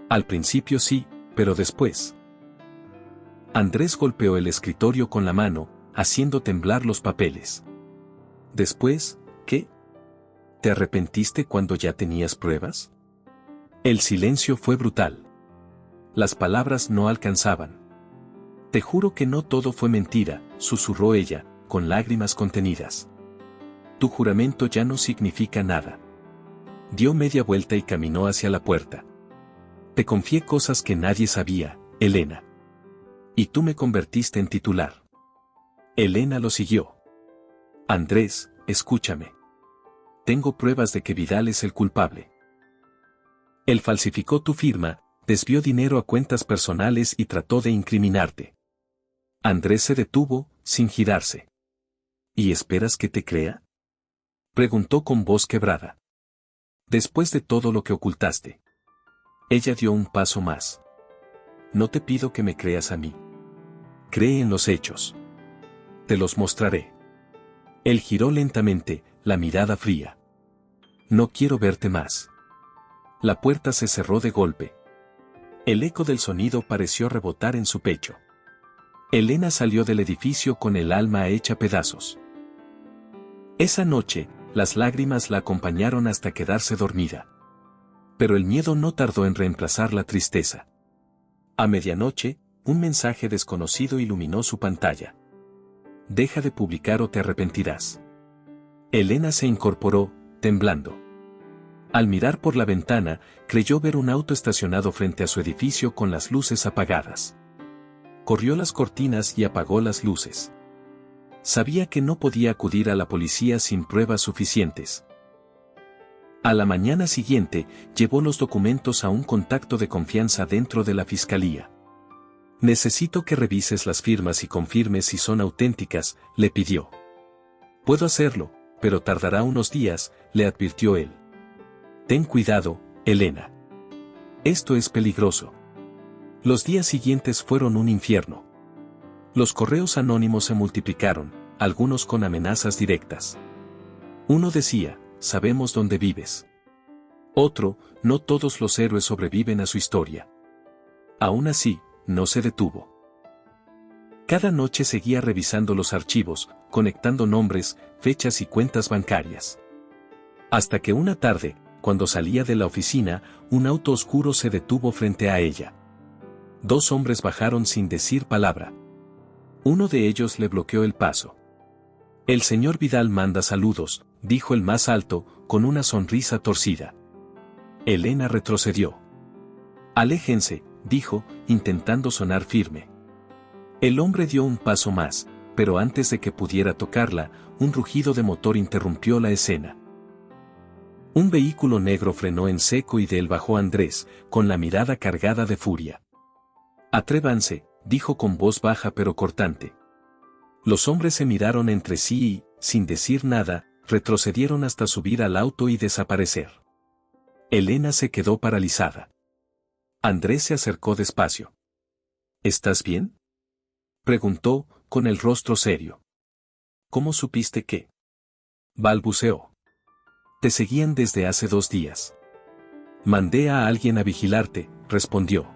«Al principio sí, pero después». Andrés golpeó el escritorio con la mano, haciendo temblar los papeles. «¿Después, qué? ¿Te arrepentiste cuando ya tenías pruebas?». El silencio fue brutal. Las palabras no alcanzaban. «Te juro que no todo fue mentira», susurró ella, con lágrimas contenidas. «Tu juramento ya no significa nada». Dio media vuelta y caminó hacia la puerta. «Te confié cosas que nadie sabía, Elena. Y tú me convertiste en titular». Elena lo siguió. «Andrés, escúchame. Tengo pruebas de que Vidal es el culpable. Él falsificó tu firma, desvió dinero a cuentas personales y trató de incriminarte. Andrés se detuvo, sin girarse. ¿Y esperas que te crea? Preguntó con voz quebrada. Después de todo lo que ocultaste. Ella dio un paso más. No te pido que me creas a mí. Cree en los hechos. Te los mostraré. Él giró lentamente, la mirada fría. No quiero verte más. La puerta se cerró de golpe. El eco del sonido pareció rebotar en su pecho. Elena salió del edificio con el alma hecha pedazos. Esa noche, las lágrimas la acompañaron hasta quedarse dormida. Pero el miedo no tardó en reemplazar la tristeza. A medianoche, un mensaje desconocido iluminó su pantalla. Deja de publicar o te arrepentirás. Elena se incorporó, temblando. Al mirar por la ventana, creyó ver un auto estacionado frente a su edificio con las luces apagadas. Corrió las cortinas y apagó las luces. Sabía que no podía acudir a la policía sin pruebas suficientes. A la mañana siguiente, llevó los documentos a un contacto de confianza dentro de la fiscalía. Necesito que revises las firmas y confirmes si son auténticas, le pidió. Puedo hacerlo, pero tardará unos días, le advirtió él. Ten cuidado, Elena. Esto es peligroso. Los días siguientes fueron un infierno. Los correos anónimos se multiplicaron, algunos con amenazas directas. Uno decía, sabemos dónde vives. Otro, no todos los héroes sobreviven a su historia. Aún así, no se detuvo. Cada noche seguía revisando los archivos, conectando nombres, fechas y cuentas bancarias. Hasta que una tarde, cuando salía de la oficina, un auto oscuro se detuvo frente a ella. Dos hombres bajaron sin decir palabra. Uno de ellos le bloqueó el paso. El señor Vidal manda saludos, dijo el más alto, con una sonrisa torcida. Elena retrocedió. Aléjense, dijo, intentando sonar firme. El hombre dio un paso más, pero antes de que pudiera tocarla, un rugido de motor interrumpió la escena. Un vehículo negro frenó en seco y de él bajó Andrés, con la mirada cargada de furia. Atrévanse, dijo con voz baja pero cortante. Los hombres se miraron entre sí y, sin decir nada, retrocedieron hasta subir al auto y desaparecer. Elena se quedó paralizada. Andrés se acercó despacio. ¿Estás bien?, preguntó, con el rostro serio. ¿Cómo supiste que? Balbuceó. Te seguían desde hace 2 días. Mandé a alguien a vigilarte, respondió.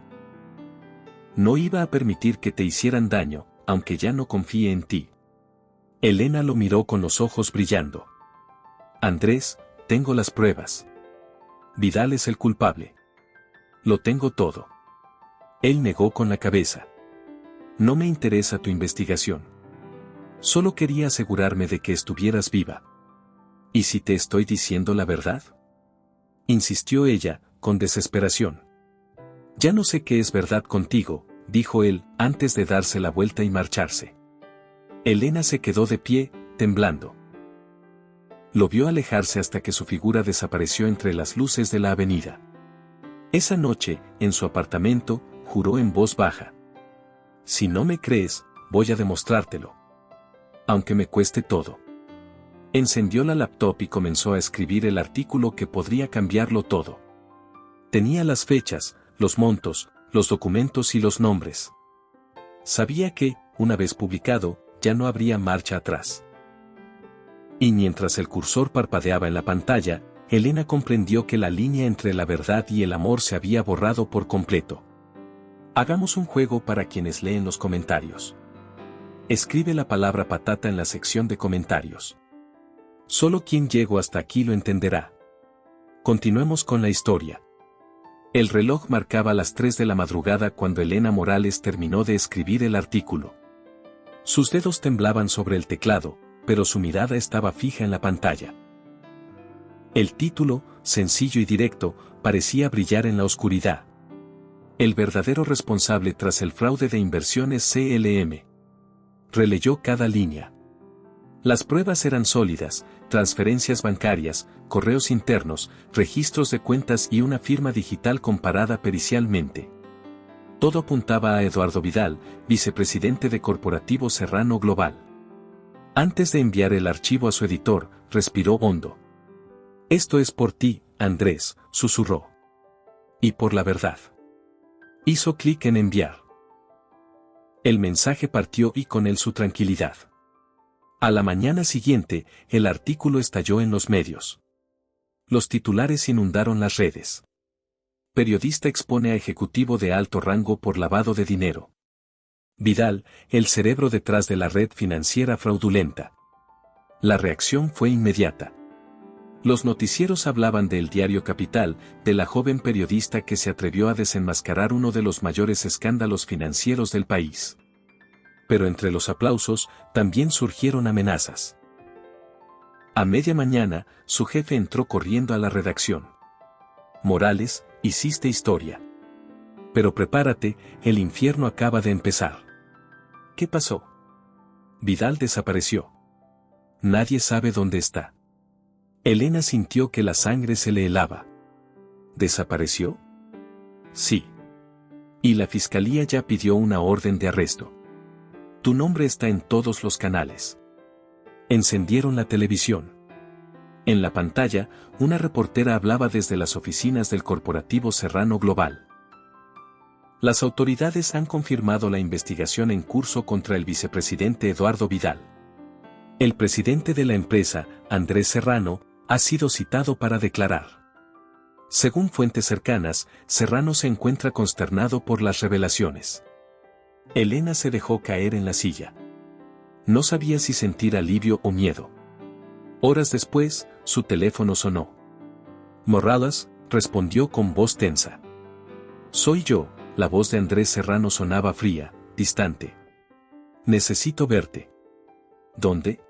No iba a permitir que te hicieran daño, aunque ya no confíe en ti. Elena lo miró con los ojos brillando. Andrés, tengo las pruebas. Vidal es el culpable. Lo tengo todo. Él negó con la cabeza. No me interesa tu investigación. Solo quería asegurarme de que estuvieras viva. ¿Y si te estoy diciendo la verdad?, insistió ella, con desesperación. Ya no sé qué es verdad contigo, dijo él, antes de darse la vuelta y marcharse. Elena se quedó de pie, temblando. Lo vio alejarse hasta que su figura desapareció entre las luces de la avenida. Esa noche, en su apartamento, juró en voz baja. Si no me crees, voy a demostrártelo. Aunque me cueste todo. Encendió la laptop y comenzó a escribir el artículo que podría cambiarlo todo. Tenía las fechas, los montos, los documentos y los nombres. Sabía que, una vez publicado, ya no habría marcha atrás. Y mientras el cursor parpadeaba en la pantalla, Elena comprendió que la línea entre la verdad y el amor se había borrado por completo. Hagamos un juego para quienes leen los comentarios. Escribe la palabra patata en la sección de comentarios. Solo quien llegó hasta aquí lo entenderá. Continuemos con la historia. El reloj marcaba las 3 de la madrugada cuando Elena Morales terminó de escribir el artículo. Sus dedos temblaban sobre el teclado, pero su mirada estaba fija en la pantalla. El título, sencillo y directo, parecía brillar en la oscuridad. El verdadero responsable tras el fraude de inversiones CLM. Releyó cada línea. Las pruebas eran sólidas, transferencias bancarias, correos internos, registros de cuentas y una firma digital comparada pericialmente. Todo apuntaba a Eduardo Vidal, vicepresidente de Corporativo Serrano Global. Antes de enviar el archivo a su editor, respiró hondo. «Esto es por ti, Andrés», susurró. «Y por la verdad». Hizo clic en enviar. El mensaje partió y con él su tranquilidad. A la mañana siguiente, el artículo estalló en los medios. Los titulares inundaron las redes. Periodista expone a ejecutivo de alto rango por lavado de dinero. Vidal, el cerebro detrás de la red financiera fraudulenta. La reacción fue inmediata. Los noticieros hablaban del diario Capital, de la joven periodista que se atrevió a desenmascarar uno de los mayores escándalos financieros del país. Pero entre los aplausos, también surgieron amenazas. A media mañana, su jefe entró corriendo a la redacción. «Morales, hiciste historia. Pero prepárate, el infierno acaba de empezar». «¿Qué pasó?» «Vidal desapareció. Nadie sabe dónde está». Elena sintió que la sangre se le helaba. ¿Desapareció? Sí. Y la fiscalía ya pidió una orden de arresto. Tu nombre está en todos los canales. Encendieron la televisión. En la pantalla, una reportera hablaba desde las oficinas del Corporativo Serrano Global. Las autoridades han confirmado la investigación en curso contra el vicepresidente Eduardo Vidal. El presidente de la empresa, Andrés Serrano, ha sido citado para declarar. Según fuentes cercanas, Serrano se encuentra consternado por las revelaciones. Elena se dejó caer en la silla. No sabía si sentir alivio o miedo. Horas después, su teléfono sonó. Morales, respondió con voz tensa. Soy yo, la voz de Andrés Serrano sonaba fría, distante. Necesito verte. ¿Dónde?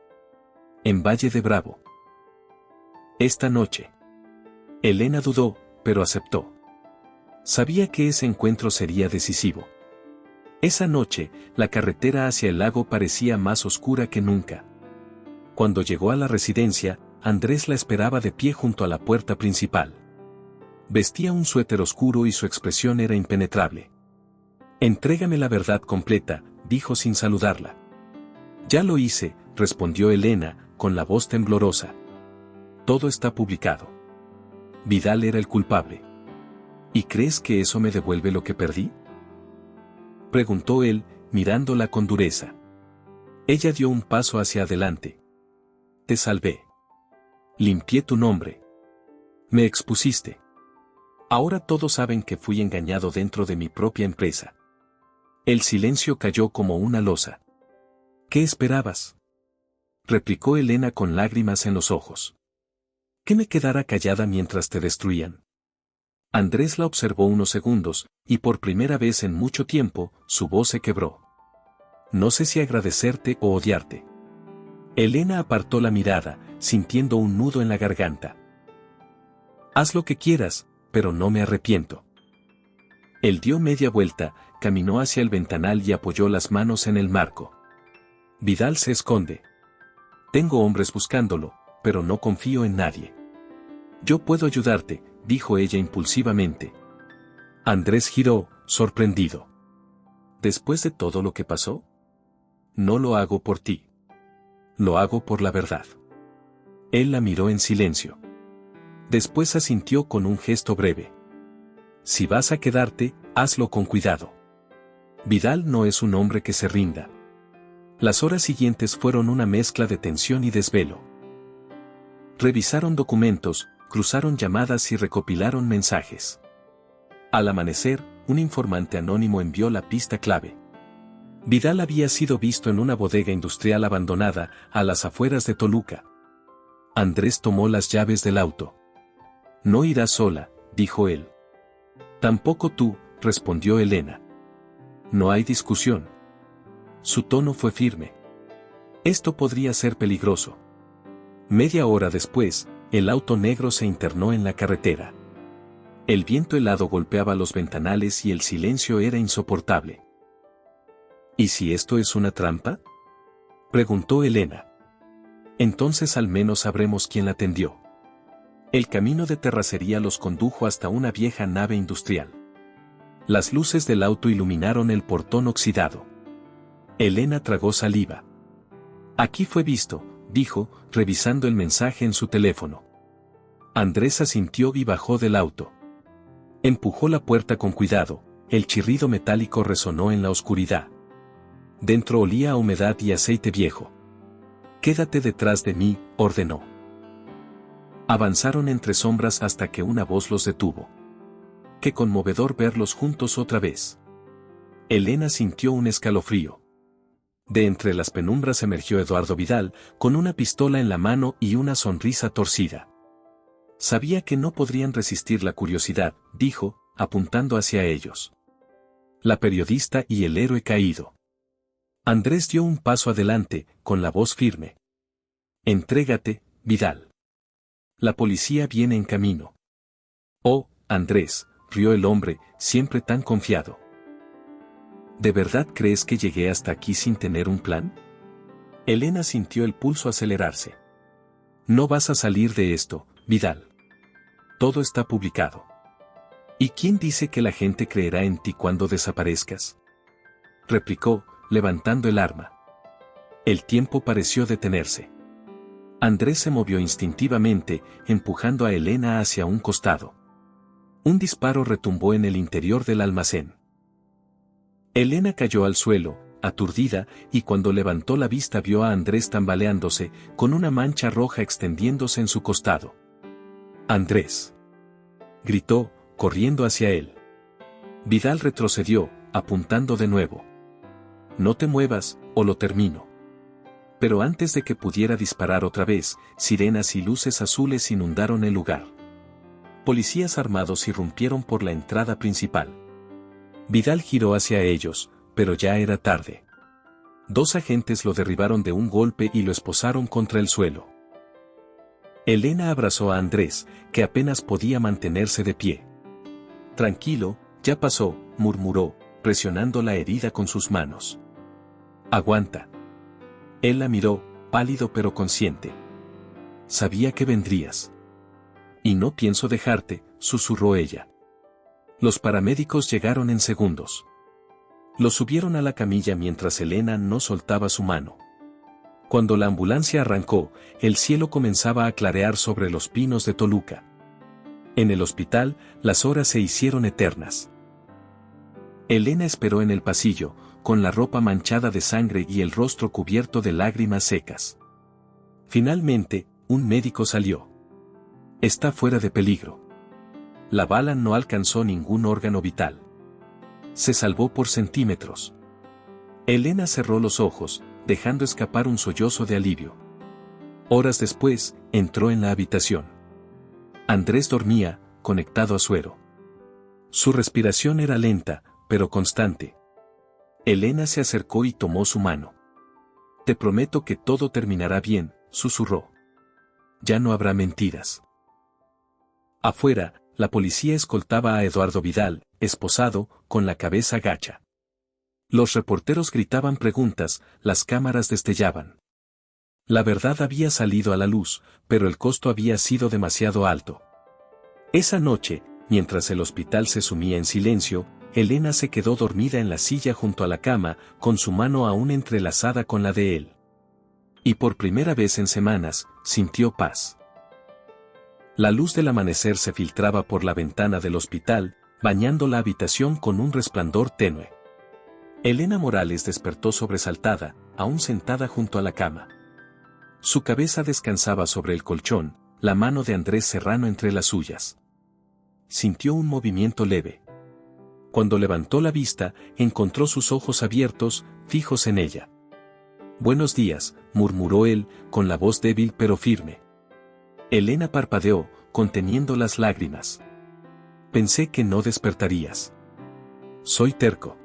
En Valle de Bravo. Esta noche. Elena dudó, pero aceptó. Sabía que ese encuentro sería decisivo. Esa noche, la carretera hacia el lago parecía más oscura que nunca. Cuando llegó a la residencia, Andrés la esperaba de pie junto a la puerta principal. Vestía un suéter oscuro y su expresión era impenetrable. «Entrégame la verdad completa», dijo sin saludarla. «Ya lo hice», respondió Elena, con la voz temblorosa. «Todo está publicado. Vidal era el culpable. ¿Y crees que eso me devuelve lo que perdí?», preguntó él, mirándola con dureza. Ella dio un paso hacia adelante. «Te salvé. Limpié tu nombre. Me expusiste. Ahora todos saben que fui engañado dentro de mi propia empresa». El silencio cayó como una losa. «¿Qué esperabas?», replicó Elena con lágrimas en los ojos. «¿Que me quedara callada mientras te destruían?». Andrés la observó unos segundos, y por primera vez en mucho tiempo, su voz se quebró. «No sé si agradecerte o odiarte». Elena apartó la mirada, sintiendo un nudo en la garganta. «Haz lo que quieras, pero no me arrepiento». Él dio media vuelta, caminó hacia el ventanal y apoyó las manos en el marco. «Vidal se esconde. Tengo hombres buscándolo, pero no confío en nadie». «Yo puedo ayudarte», dijo ella impulsivamente. Andrés giró, sorprendido. «¿Después de todo lo que pasó? No lo hago por ti. Lo hago por la verdad». Él la miró en silencio. Después asintió con un gesto breve. «Si vas a quedarte, hazlo con cuidado. Vidal no es un hombre que se rinda». Las horas siguientes fueron una mezcla de tensión y desvelo. Revisaron documentos, cruzaron llamadas y recopilaron mensajes. Al amanecer, un informante anónimo envió la pista clave. Vidal había sido visto en una bodega industrial abandonada, a las afueras de Toluca. Andrés tomó las llaves del auto. «No irás sola», dijo él. «Tampoco tú», respondió Elena. «No hay discusión». Su tono fue firme. «Esto podría ser peligroso». Media hora después, el auto negro se internó en la carretera. El viento helado golpeaba los ventanales y el silencio era insoportable. «¿Y si esto es una trampa?», preguntó Elena. Entonces al menos sabremos quién la tendió. El camino de terracería los condujo hasta una vieja nave industrial. Las luces del auto iluminaron el portón oxidado. Elena tragó saliva. Aquí fue visto, dijo, revisando el mensaje en su teléfono. Andrés asintió y bajó del auto. Empujó la puerta con cuidado, el chirrido metálico resonó en la oscuridad. Dentro olía a humedad y aceite viejo. «Quédate detrás de mí», ordenó. Avanzaron entre sombras hasta que una voz los detuvo. Qué conmovedor verlos juntos otra vez. Elena sintió un escalofrío. De entre las penumbras emergió Eduardo Vidal, con una pistola en la mano y una sonrisa torcida. Sabía que no podrían resistir la curiosidad, dijo, apuntando hacia ellos. La periodista y el héroe caído. Andrés dio un paso adelante, con la voz firme. «Entrégate, Vidal. La policía viene en camino». «Oh, Andrés», rió el hombre, siempre tan confiado. «¿De verdad crees que llegué hasta aquí sin tener un plan?» Elena sintió el pulso acelerarse. «No vas a salir de esto, Vidal. Todo está publicado. ¿Y quién dice que la gente creerá en ti cuando desaparezcas?», replicó, levantando el arma. El tiempo pareció detenerse. Andrés se movió instintivamente, empujando a Elena hacia un costado. Un disparo retumbó en el interior del almacén. Elena cayó al suelo, aturdida, y cuando levantó la vista vio a Andrés tambaleándose, con una mancha roja extendiéndose en su costado. «Andrés», gritó, corriendo hacia él. Vidal retrocedió, apuntando de nuevo. «No te muevas, o lo termino». Pero antes de que pudiera disparar otra vez, sirenas y luces azules inundaron el lugar. Policías armados irrumpieron por la entrada principal. Vidal giró hacia ellos, pero ya era tarde. 2 agentes lo derribaron de un golpe y lo esposaron contra el suelo. Elena abrazó a Andrés, que apenas podía mantenerse de pie. «Tranquilo, ya pasó», murmuró, presionando la herida con sus manos. «Aguanta». Él la miró, pálido pero consciente. «Sabía que vendrías». «Y no pienso dejarte», susurró ella. Los paramédicos llegaron en segundos. Lo subieron a la camilla mientras Elena no soltaba su mano. Cuando la ambulancia arrancó, el cielo comenzaba a clarear sobre los pinos de Toluca. En el hospital, las horas se hicieron eternas. Elena esperó en el pasillo, con la ropa manchada de sangre y el rostro cubierto de lágrimas secas. Finalmente, un médico salió. «Está fuera de peligro. La bala no alcanzó ningún órgano vital. Se salvó por centímetros». Elena cerró los ojos, dejando escapar un sollozo de alivio. Horas después, entró en la habitación. Andrés dormía, conectado a suero. Su respiración era lenta, pero constante. Elena se acercó y tomó su mano. «Te prometo que todo terminará bien», susurró. «Ya no habrá mentiras». Afuera, la policía escoltaba a Eduardo Vidal, esposado, con la cabeza gacha. Los reporteros gritaban preguntas, las cámaras destellaban. La verdad había salido a la luz, pero el costo había sido demasiado alto. Esa noche, mientras el hospital se sumía en silencio, Elena se quedó dormida en la silla junto a la cama, con su mano aún entrelazada con la de él. Y por primera vez en semanas, sintió paz. La luz del amanecer se filtraba por la ventana del hospital, bañando la habitación con un resplandor tenue. Elena Morales despertó sobresaltada, aún sentada junto a la cama. Su cabeza descansaba sobre el colchón, la mano de Andrés Serrano entre las suyas. Sintió un movimiento leve. Cuando levantó la vista, encontró sus ojos abiertos, fijos en ella. «Buenos días», murmuró él, con la voz débil pero firme. Elena parpadeó, conteniendo las lágrimas. «Pensé que no despertarías». «Soy terco»,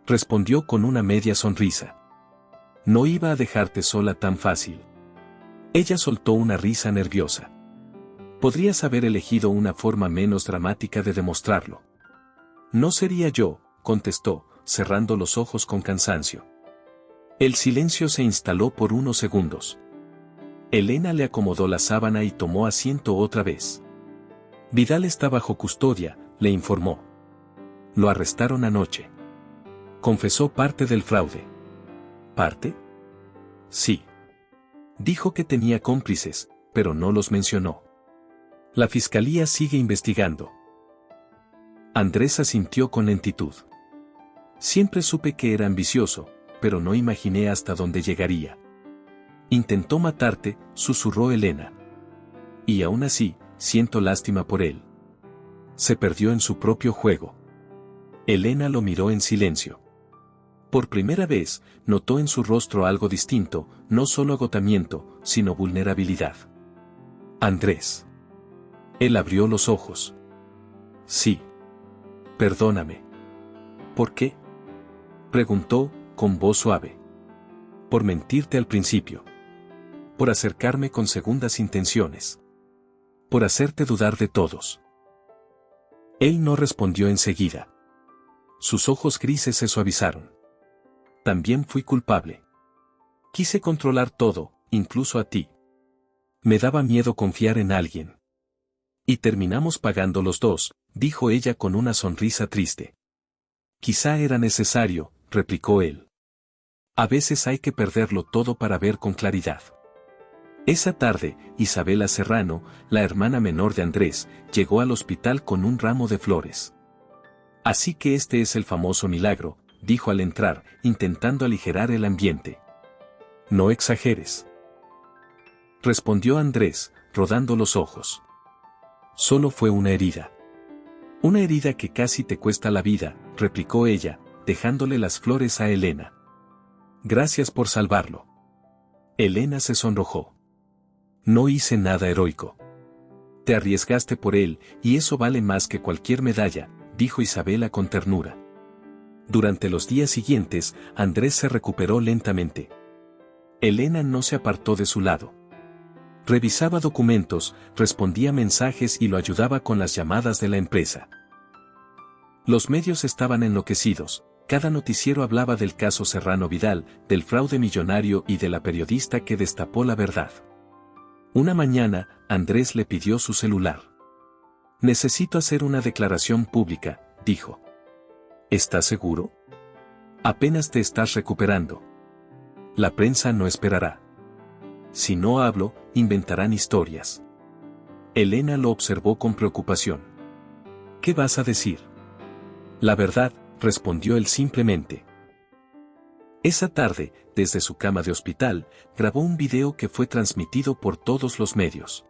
respondió con una media sonrisa. «No iba a dejarte sola tan fácil». Ella soltó una risa nerviosa. «Podrías haber elegido una forma menos dramática de demostrarlo». «No sería yo», contestó, cerrando los ojos con cansancio. El silencio se instaló por unos segundos. Elena le acomodó la sábana y tomó asiento otra vez. Vidal está bajo custodia, le informó. Lo arrestaron anoche. Confesó parte del fraude. ¿Parte? Sí. Dijo que tenía cómplices, pero no los mencionó. La fiscalía sigue investigando. Andrés asintió con lentitud. Siempre supe que era ambicioso, pero no imaginé hasta dónde llegaría. Intentó matarte, susurró Elena. Y aún así, siento lástima por él. Se perdió en su propio juego. Elena lo miró en silencio. Por primera vez, notó en su rostro algo distinto, no solo agotamiento, sino vulnerabilidad. Andrés. Él abrió los ojos. Sí. Perdóname. ¿Por qué? Preguntó, con voz suave. Por mentirte al principio. Por acercarme con segundas intenciones. Por hacerte dudar de todos. Él no respondió enseguida. Sus ojos grises se suavizaron. También fui culpable. Quise controlar todo, incluso a ti. Me daba miedo confiar en alguien. Y terminamos pagando los dos, dijo ella con una sonrisa triste. Quizá era necesario, replicó él. A veces hay que perderlo todo para ver con claridad. Esa tarde, Isabela Serrano, la hermana menor de Andrés, llegó al hospital con un ramo de flores. Así que este es el famoso milagro, dijo al entrar, intentando aligerar el ambiente. No exageres. Respondió Andrés, rodando los ojos. Solo fue una herida. Una herida que casi te cuesta la vida, replicó ella, dejándole las flores a Elena. Gracias por salvarlo. Elena se sonrojó. No hice nada heroico. Te arriesgaste por él, y eso vale más que cualquier medalla, dijo Isabela con ternura. Durante los días siguientes, Andrés se recuperó lentamente. Elena no se apartó de su lado. Revisaba documentos, respondía mensajes y lo ayudaba con las llamadas de la empresa. Los medios estaban enloquecidos, cada noticiero hablaba del caso Serrano Vidal, del fraude millonario y de la periodista que destapó la verdad. Una mañana, Andrés le pidió su celular. Necesito hacer una declaración pública, dijo. ¿Estás seguro? Apenas te estás recuperando. La prensa no esperará. Si no hablo, inventarán historias. Elena lo observó con preocupación. ¿Qué vas a decir? La verdad, respondió él simplemente. Esa tarde, desde su cama de hospital, grabó un video que fue transmitido por todos los medios.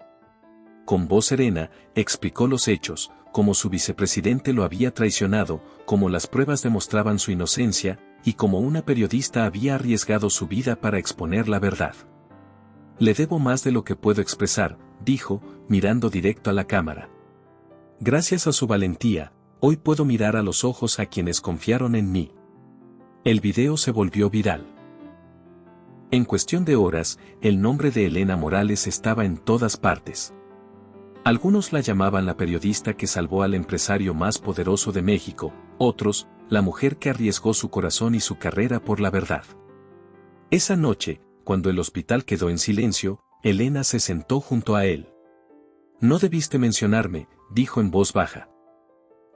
Con voz serena, explicó los hechos, cómo su vicepresidente lo había traicionado, cómo las pruebas demostraban su inocencia, y cómo una periodista había arriesgado su vida para exponer la verdad. Le debo más de lo que puedo expresar, dijo, mirando directo a la cámara. Gracias a su valentía, hoy puedo mirar a los ojos a quienes confiaron en mí. El video se volvió viral. En cuestión de horas, el nombre de Elena Morales estaba en todas partes. Algunos la llamaban la periodista que salvó al empresario más poderoso de México, otros, la mujer que arriesgó su corazón y su carrera por la verdad. Esa noche, cuando el hospital quedó en silencio, Elena se sentó junto a él. No debiste mencionarme, dijo en voz baja.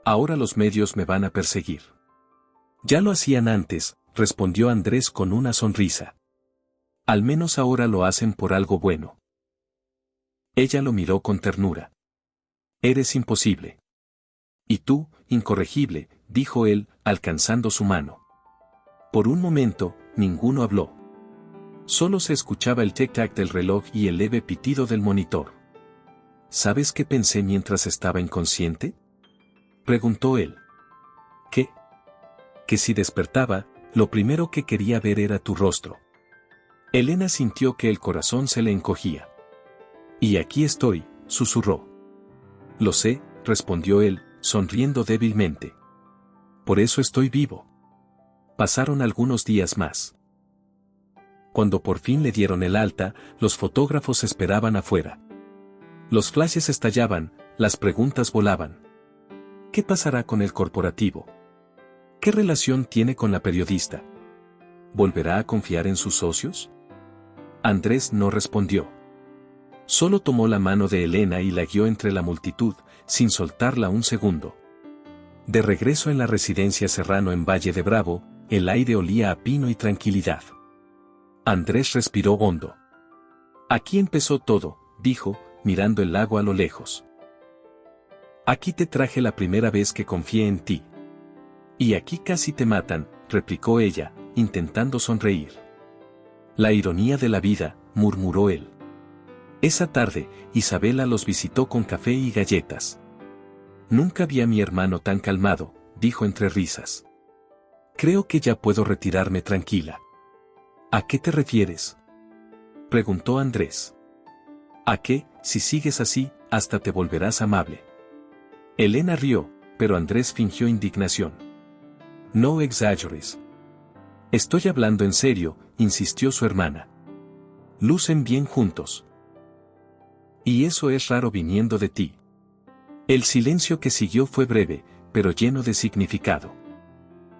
Ahora los medios me van a perseguir. Ya lo hacían antes, respondió Andrés con una sonrisa. Al menos ahora lo hacen por algo bueno. Ella lo miró con ternura. Eres imposible. Y tú, incorregible, dijo él, alcanzando su mano. Por un momento, ninguno habló. Solo se escuchaba el tic-tac del reloj y el leve pitido del monitor. ¿Sabes qué pensé mientras estaba inconsciente? Preguntó él. ¿Qué? Que si despertaba, lo primero que quería ver era tu rostro. Elena sintió que el corazón se le encogía. Y aquí estoy, susurró. Lo sé, respondió él, sonriendo débilmente. Por eso estoy vivo. Pasaron algunos días más. Cuando por fin le dieron el alta, los fotógrafos esperaban afuera. Los flashes estallaban, las preguntas volaban. ¿Qué pasará con el corporativo? ¿Qué relación tiene con la periodista? ¿Volverá a confiar en sus socios? Andrés no respondió. Solo tomó la mano de Elena y la guió entre la multitud, sin soltarla un segundo. De regreso en la residencia Serrano en Valle de Bravo, el aire olía a pino y tranquilidad. Andrés respiró hondo. Aquí empezó todo, dijo, mirando el lago a lo lejos. Aquí te traje la primera vez que confié en ti. Y aquí casi te matan, replicó ella, intentando sonreír. La ironía de la vida, murmuró él. Esa tarde, Isabela los visitó con café y galletas. Nunca vi a mi hermano tan calmado, dijo entre risas. Creo que ya puedo retirarme tranquila. ¿A qué te refieres?, preguntó Andrés. ¿A qué, si sigues así, hasta te volverás amable? Elena rió, pero Andrés fingió indignación. No exageres. Estoy hablando en serio, insistió su hermana. Lucen bien juntos. Y eso es raro viniendo de ti. El silencio que siguió fue breve, pero lleno de significado.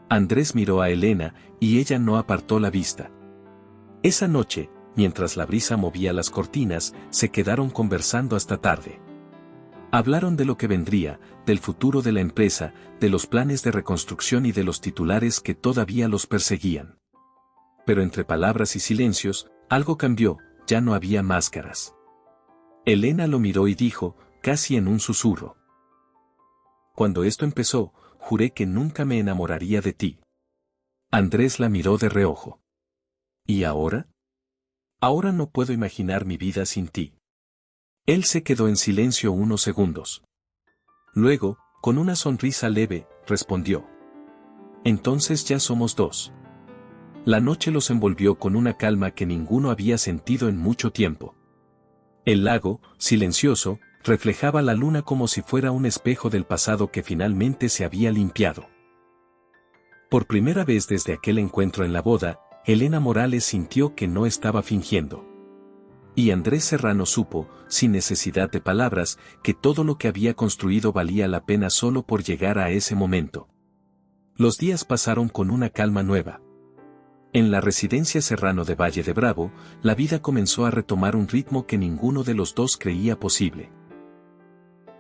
Andrés miró a Elena, y ella no apartó la vista. Esa noche, mientras la brisa movía las cortinas, se quedaron conversando hasta tarde. Hablaron de lo que vendría, del futuro de la empresa, de los planes de reconstrucción y de los titulares que todavía los perseguían. Pero entre palabras y silencios, algo cambió, ya no había máscaras. Elena lo miró y dijo, casi en un susurro. Cuando esto empezó, juré que nunca me enamoraría de ti. Andrés la miró de reojo. ¿Y ahora? Ahora no puedo imaginar mi vida sin ti. Él se quedó en silencio unos segundos. Luego, con una sonrisa leve, respondió. Entonces ya somos dos. La noche los envolvió con una calma que ninguno había sentido en mucho tiempo. El lago, silencioso, reflejaba la luna como si fuera un espejo del pasado que finalmente se había limpiado. Por primera vez desde aquel encuentro en la boda, Elena Morales sintió que no estaba fingiendo. Y Andrés Serrano supo, sin necesidad de palabras, que todo lo que había construido valía la pena solo por llegar a ese momento. Los días pasaron con una calma nueva. En la residencia Serrano de Valle de Bravo, la vida comenzó a retomar un ritmo que ninguno de los dos creía posible.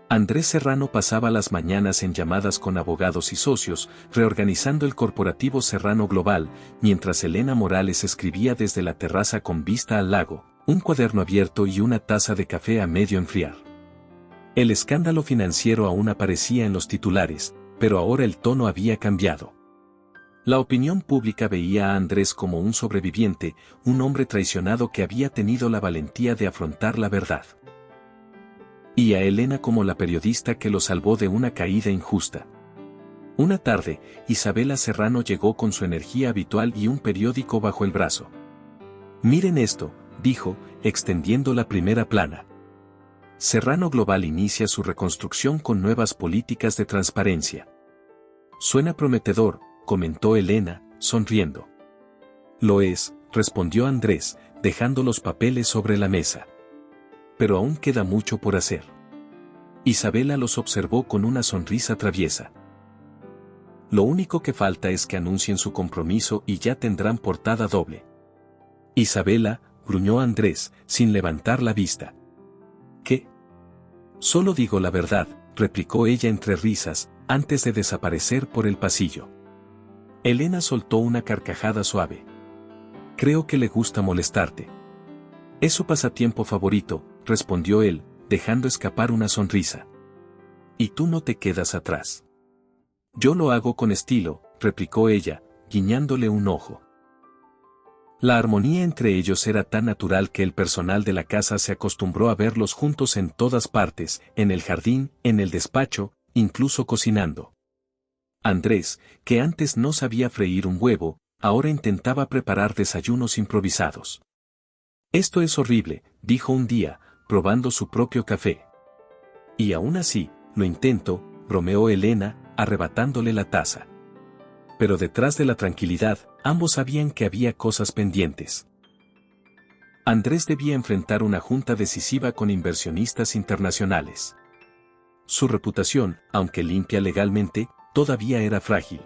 Andrés Serrano pasaba las mañanas en llamadas con abogados y socios, reorganizando el corporativo Serrano Global, mientras Elena Morales escribía desde la terraza con vista al lago, un cuaderno abierto y una taza de café a medio enfriar. El escándalo financiero aún aparecía en los titulares, pero ahora el tono había cambiado. La opinión pública veía a Andrés como un sobreviviente, un hombre traicionado que había tenido la valentía de afrontar la verdad. Y a Elena como la periodista que lo salvó de una caída injusta. Una tarde, Isabela Serrano llegó con su energía habitual y un periódico bajo el brazo. Miren esto, dijo, extendiendo la primera plana. Serrano Global inicia su reconstrucción con nuevas políticas de transparencia. Suena prometedor, comentó Elena, sonriendo. Lo es, respondió Andrés, dejando los papeles sobre la mesa. Pero aún queda mucho por hacer. Isabela los observó con una sonrisa traviesa. Lo único que falta es que anuncien su compromiso y ya tendrán portada doble. Isabela, gruñó Andrés, sin levantar la vista. ¿Qué? Solo digo la verdad, replicó ella entre risas, antes de desaparecer por el pasillo. Elena soltó una carcajada suave. Creo que le gusta molestarte. Es su pasatiempo favorito, respondió él, dejando escapar una sonrisa. Y tú no te quedas atrás. Yo lo hago con estilo, replicó ella, guiñándole un ojo. La armonía entre ellos era tan natural que el personal de la casa se acostumbró a verlos juntos en todas partes, en el jardín, en el despacho, incluso cocinando. Andrés, que antes no sabía freír un huevo, ahora intentaba preparar desayunos improvisados. Esto es horrible, dijo un día, probando su propio café. Y aún así, lo intento, bromeó Elena, arrebatándole la taza. Pero detrás de la tranquilidad, ambos sabían que había cosas pendientes. Andrés debía enfrentar una junta decisiva con inversionistas internacionales. Su reputación, aunque limpia legalmente, todavía era frágil.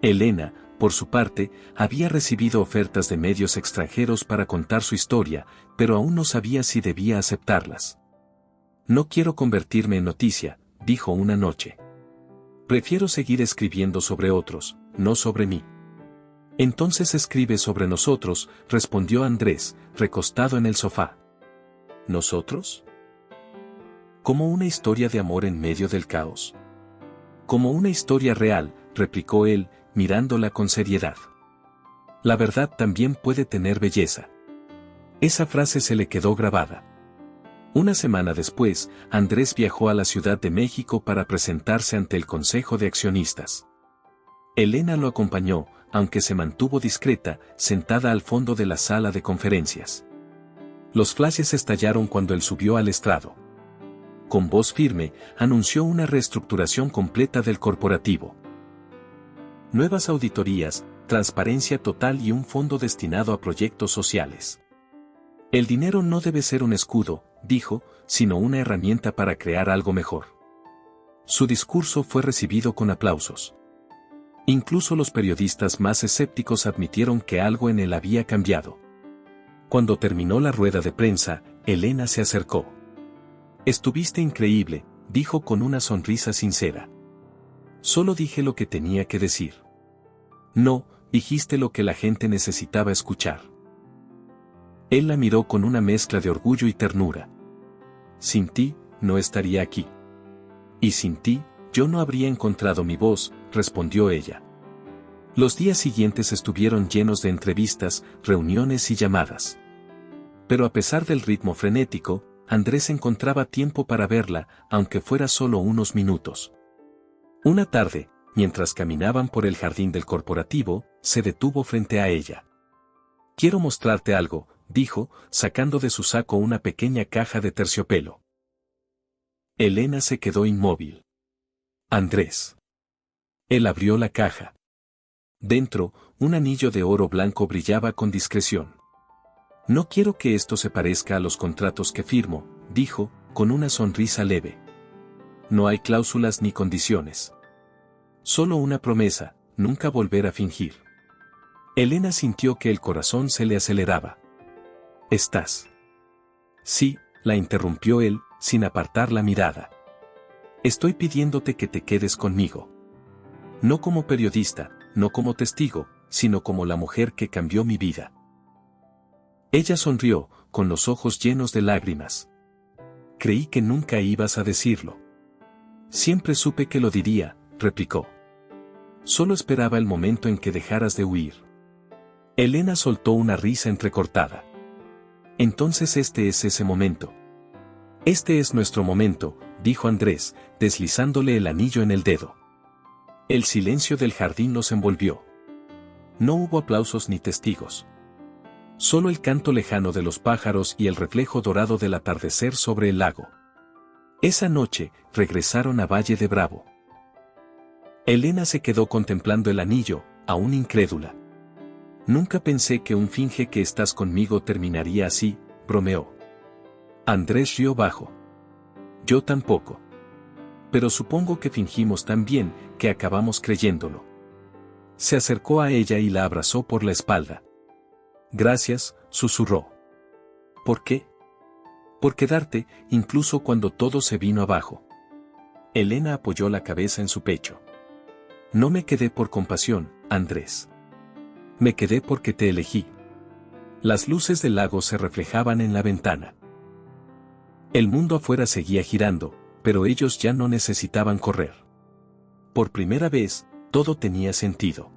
Elena, por su parte, había recibido ofertas de medios extranjeros para contar su historia, pero aún no sabía si debía aceptarlas. No quiero convertirme en noticia, dijo una noche. Prefiero seguir escribiendo sobre otros, no sobre mí. Entonces escribe sobre nosotros, respondió Andrés, recostado en el sofá. ¿Nosotros? Como una historia de amor en medio del caos. Como una historia real, replicó él, mirándola con seriedad. La verdad también puede tener belleza. Esa frase se le quedó grabada. Una semana después, Andrés viajó a la Ciudad de México para presentarse ante el Consejo de Accionistas. Elena lo acompañó, aunque se mantuvo discreta, sentada al fondo de la sala de conferencias. Los flashes estallaron cuando él subió al estrado. Con voz firme, anunció una reestructuración completa del corporativo. Nuevas auditorías, transparencia total y un fondo destinado a proyectos sociales. El dinero no debe ser un escudo, dijo, sino una herramienta para crear algo mejor. Su discurso fue recibido con aplausos. Incluso los periodistas más escépticos admitieron que algo en él había cambiado. Cuando terminó la rueda de prensa, Elena se acercó. Estuviste increíble, dijo con una sonrisa sincera. Solo dije lo que tenía que decir. No, dijiste lo que la gente necesitaba escuchar. Él la miró con una mezcla de orgullo y ternura. Sin ti, no estaría aquí. Y sin ti, yo no habría encontrado mi voz, respondió ella. Los días siguientes estuvieron llenos de entrevistas, reuniones y llamadas. Pero a pesar del ritmo frenético, Andrés encontraba tiempo para verla, aunque fuera solo unos minutos. Una tarde, mientras caminaban por el jardín del corporativo, se detuvo frente a ella. Quiero mostrarte algo, dijo, sacando de su saco una pequeña caja de terciopelo. Elena se quedó inmóvil. Andrés. Él abrió la caja. Dentro, un anillo de oro blanco brillaba con discreción. No quiero que esto se parezca a los contratos que firmo, dijo, con una sonrisa leve. No hay cláusulas ni condiciones. Solo una promesa, nunca volver a fingir. Elena sintió que el corazón se le aceleraba. ¿Estás? Sí, la interrumpió él, sin apartar la mirada. Estoy pidiéndote que te quedes conmigo. No como periodista, no como testigo, sino como la mujer que cambió mi vida. Ella sonrió, con los ojos llenos de lágrimas. Creí que nunca ibas a decirlo. Siempre supe que lo diría, replicó. Solo esperaba el momento en que dejaras de huir. Elena soltó una risa entrecortada. Entonces este es ese momento. Este es nuestro momento, dijo Andrés, deslizándole el anillo en el dedo. El silencio del jardín los envolvió. No hubo aplausos ni testigos. Solo el canto lejano de los pájaros y el reflejo dorado del atardecer sobre el lago. Esa noche, regresaron a Valle de Bravo. Elena se quedó contemplando el anillo, aún incrédula. Nunca pensé que un finge que estás conmigo terminaría así, bromeó. Andrés rió bajo. Yo tampoco. Pero supongo que fingimos tan bien, que acabamos creyéndolo. Se acercó a ella y la abrazó por la espalda. Gracias, susurró. ¿Por qué? Por quedarte, incluso cuando todo se vino abajo. Elena apoyó la cabeza en su pecho. No me quedé por compasión, Andrés. Me quedé porque te elegí. Las luces del lago se reflejaban en la ventana. El mundo afuera seguía girando, pero ellos ya no necesitaban correr. Por primera vez, todo tenía sentido.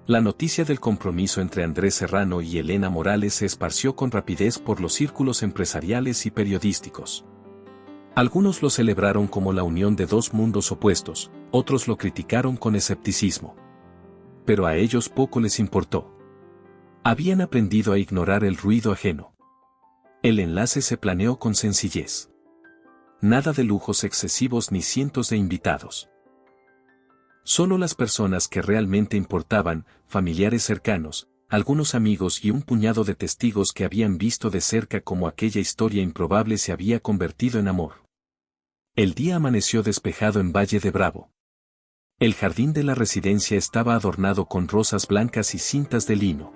La noticia del compromiso entre Andrés Serrano y Elena Morales se esparció con rapidez por los círculos empresariales y periodísticos. Algunos lo celebraron como la unión de dos mundos opuestos, otros lo criticaron con escepticismo. Pero a ellos poco les importó. Habían aprendido a ignorar el ruido ajeno. El enlace se planeó con sencillez. Nada de lujos excesivos ni cientos de invitados. Solo las personas que realmente importaban, familiares cercanos, algunos amigos y un puñado de testigos que habían visto de cerca cómo aquella historia improbable se había convertido en amor. El día amaneció despejado en Valle de Bravo. El jardín de la residencia estaba adornado con rosas blancas y cintas de lino.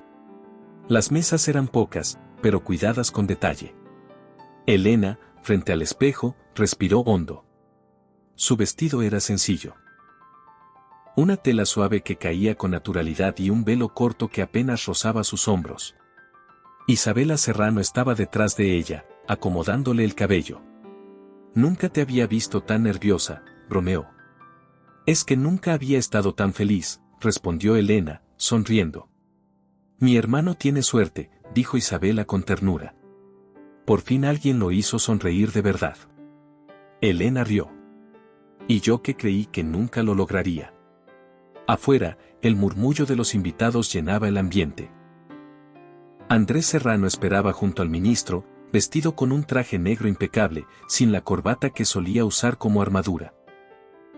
Las mesas eran pocas, pero cuidadas con detalle. Elena, frente al espejo, respiró hondo. Su vestido era sencillo. Una tela suave que caía con naturalidad y un velo corto que apenas rozaba sus hombros. Isabela Serrano estaba detrás de ella, acomodándole el cabello. Nunca te había visto tan nerviosa, bromeó. Es que nunca había estado tan feliz, respondió Elena, sonriendo. Mi hermano tiene suerte, dijo Isabela con ternura. Por fin alguien lo hizo sonreír de verdad. Elena rió. Y yo que creí que nunca lo lograría. Afuera, el murmullo de los invitados llenaba el ambiente. Andrés Serrano esperaba junto al ministro, vestido con un traje negro impecable, sin la corbata que solía usar como armadura.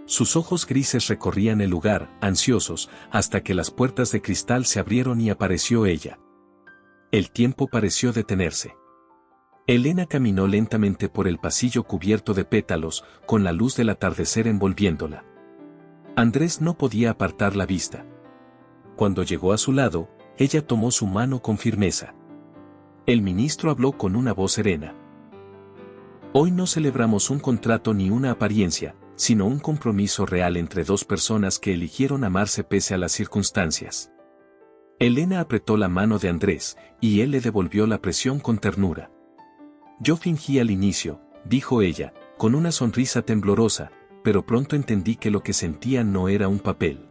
Sus ojos grises recorrían el lugar, ansiosos, hasta que las puertas de cristal se abrieron y apareció ella. El tiempo pareció detenerse. Elena caminó lentamente por el pasillo cubierto de pétalos, con la luz del atardecer envolviéndola. Andrés no podía apartar la vista. Cuando llegó a su lado, ella tomó su mano con firmeza. El ministro habló con una voz serena. Hoy no celebramos un contrato ni una apariencia, sino un compromiso real entre dos personas que eligieron amarse pese a las circunstancias. Elena apretó la mano de Andrés, y él le devolvió la presión con ternura. Yo fingí al inicio, dijo ella, con una sonrisa temblorosa, pero pronto entendí que lo que sentía no era un papel.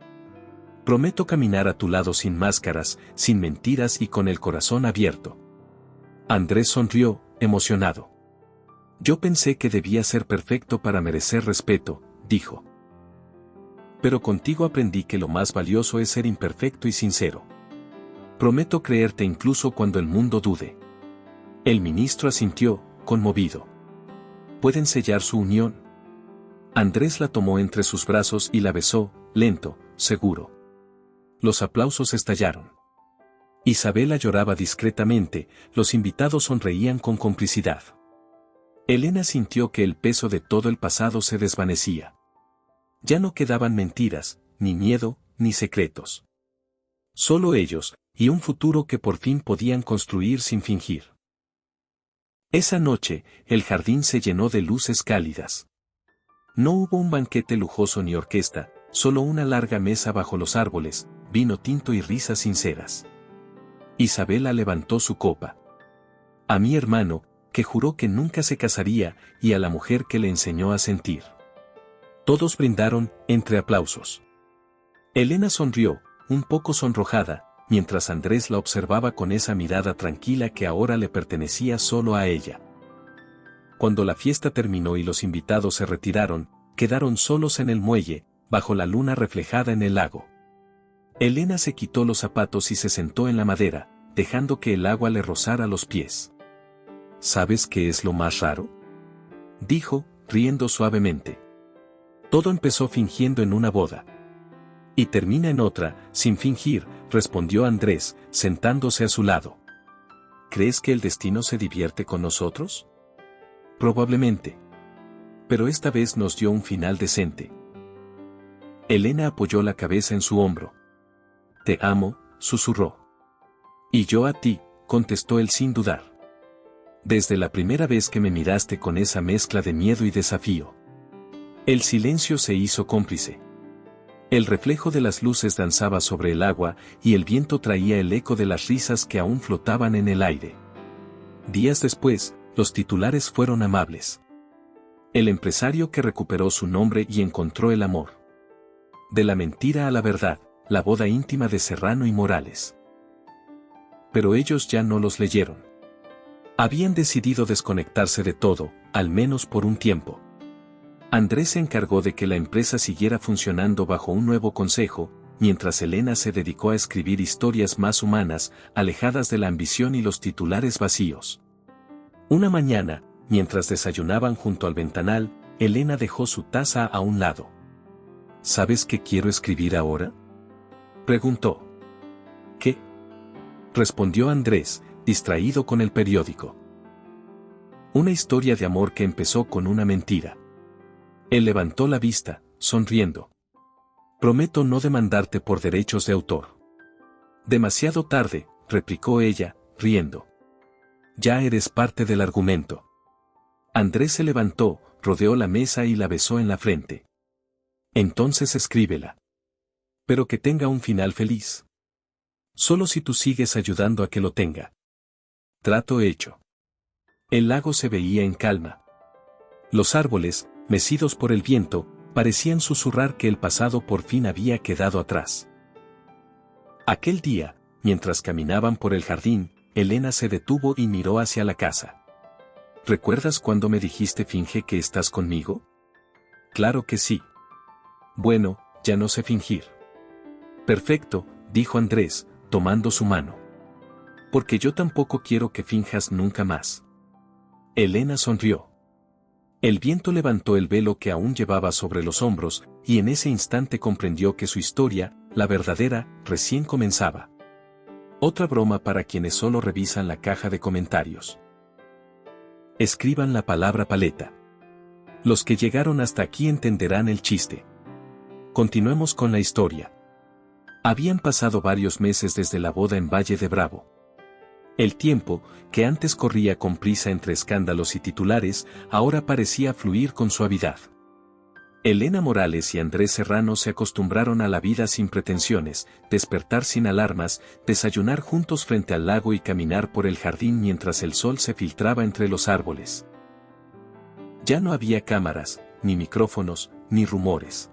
Prometo caminar a tu lado sin máscaras, sin mentiras y con el corazón abierto. Andrés sonrió, emocionado. Yo pensé que debía ser perfecto para merecer respeto, dijo. Pero contigo aprendí que lo más valioso es ser imperfecto y sincero. Prometo creerte incluso cuando el mundo dude. El ministro asintió, conmovido. ¿Pueden sellar su unión? Andrés la tomó entre sus brazos y la besó, lento, seguro. Los aplausos estallaron. Isabela lloraba discretamente, los invitados sonreían con complicidad. Elena sintió que el peso de todo el pasado se desvanecía. Ya no quedaban mentiras, ni miedo, ni secretos. Solo ellos, y un futuro que por fin podían construir sin fingir. Esa noche, el jardín se llenó de luces cálidas. No hubo un banquete lujoso ni orquesta, solo una larga mesa bajo los árboles, vino tinto y risas sinceras. Isabela levantó su copa. A mi hermano, que juró que nunca se casaría, y a la mujer que le enseñó a sentir. Todos brindaron, entre aplausos. Elena sonrió, un poco sonrojada, mientras Andrés la observaba con esa mirada tranquila que ahora le pertenecía solo a ella. Cuando la fiesta terminó y los invitados se retiraron, quedaron solos en el muelle, bajo la luna reflejada en el lago. Elena se quitó los zapatos y se sentó en la madera, dejando que el agua le rozara los pies. ¿Sabes qué es lo más raro?, dijo, riendo suavemente. Todo empezó fingiendo en una boda. Y termina en otra, sin fingir, respondió Andrés, sentándose a su lado. ¿Crees que el destino se divierte con nosotros? Probablemente. Pero esta vez nos dio un final decente. Elena apoyó la cabeza en su hombro. Te amo, susurró. Y yo a ti, contestó él sin dudar. Desde la primera vez que me miraste con esa mezcla de miedo y desafío. El silencio se hizo cómplice. El reflejo de las luces danzaba sobre el agua y el viento traía el eco de las risas que aún flotaban en el aire. Días después, los titulares fueron amables. El empresario que recuperó su nombre y encontró el amor. De la mentira a la verdad, la boda íntima de Serrano y Morales. Pero ellos ya no los leyeron. Habían decidido desconectarse de todo, al menos por un tiempo. Andrés se encargó de que la empresa siguiera funcionando bajo un nuevo consejo, mientras Elena se dedicó a escribir historias más humanas, alejadas de la ambición y los titulares vacíos. Una mañana, mientras desayunaban junto al ventanal, Elena dejó su taza a un lado. ¿Sabes qué quiero escribir ahora?, preguntó. ¿Qué?, respondió Andrés, distraído con el periódico. Una historia de amor que empezó con una mentira. Él levantó la vista, sonriendo. Prometo no demandarte por derechos de autor. Demasiado tarde, replicó ella, riendo. Ya eres parte del argumento. Andrés se levantó, rodeó la mesa y la besó en la frente. Entonces escríbela. Pero que tenga un final feliz. Solo si tú sigues ayudando a que lo tenga. Trato hecho. El lago se veía en calma. Los árboles, mecidos por el viento, parecían susurrar que el pasado por fin había quedado atrás. Aquel día, mientras caminaban por el jardín, Elena se detuvo y miró hacia la casa. ¿Recuerdas cuando me dijiste finge que estás conmigo? Claro que sí. Bueno, ya no sé fingir. Perfecto, dijo Andrés, tomando su mano. Porque yo tampoco quiero que finjas nunca más. Elena sonrió. El viento levantó el velo que aún llevaba sobre los hombros, y en ese instante comprendió que su historia, la verdadera, recién comenzaba. Otra broma para quienes solo revisan la caja de comentarios. Escriban la palabra paleta. Los que llegaron hasta aquí entenderán el chiste. Continuemos con la historia. Habían pasado varios meses desde la boda en Valle de Bravo. El tiempo, que antes corría con prisa entre escándalos y titulares, ahora parecía fluir con suavidad. Elena Morales y Andrés Serrano se acostumbraron a la vida sin pretensiones, despertar sin alarmas, desayunar juntos frente al lago y caminar por el jardín mientras el sol se filtraba entre los árboles. Ya no había cámaras, ni micrófonos, ni rumores.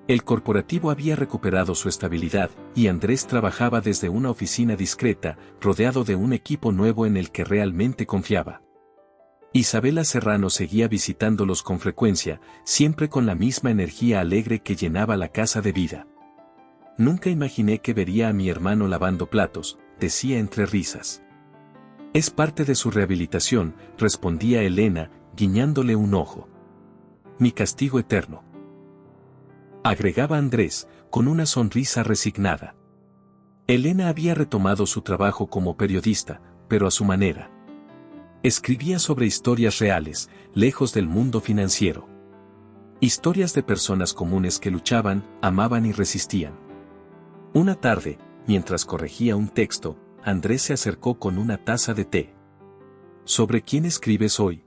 El corporativo había recuperado su estabilidad, y Andrés trabajaba desde una oficina discreta, rodeado de un equipo nuevo en el que realmente confiaba. Isabela Serrano seguía visitándolos con frecuencia, siempre con la misma energía alegre que llenaba la casa de vida. Nunca imaginé que vería a mi hermano lavando platos, decía entre risas. Es parte de su rehabilitación, respondía Elena, guiñándole un ojo. Mi castigo eterno. Agregaba Andrés, con una sonrisa resignada. Elena había retomado su trabajo como periodista, pero a su manera. Escribía sobre historias reales, lejos del mundo financiero. Historias de personas comunes que luchaban, amaban y resistían. Una tarde, mientras corregía un texto, Andrés se acercó con una taza de té. ¿Sobre quién escribes hoy?,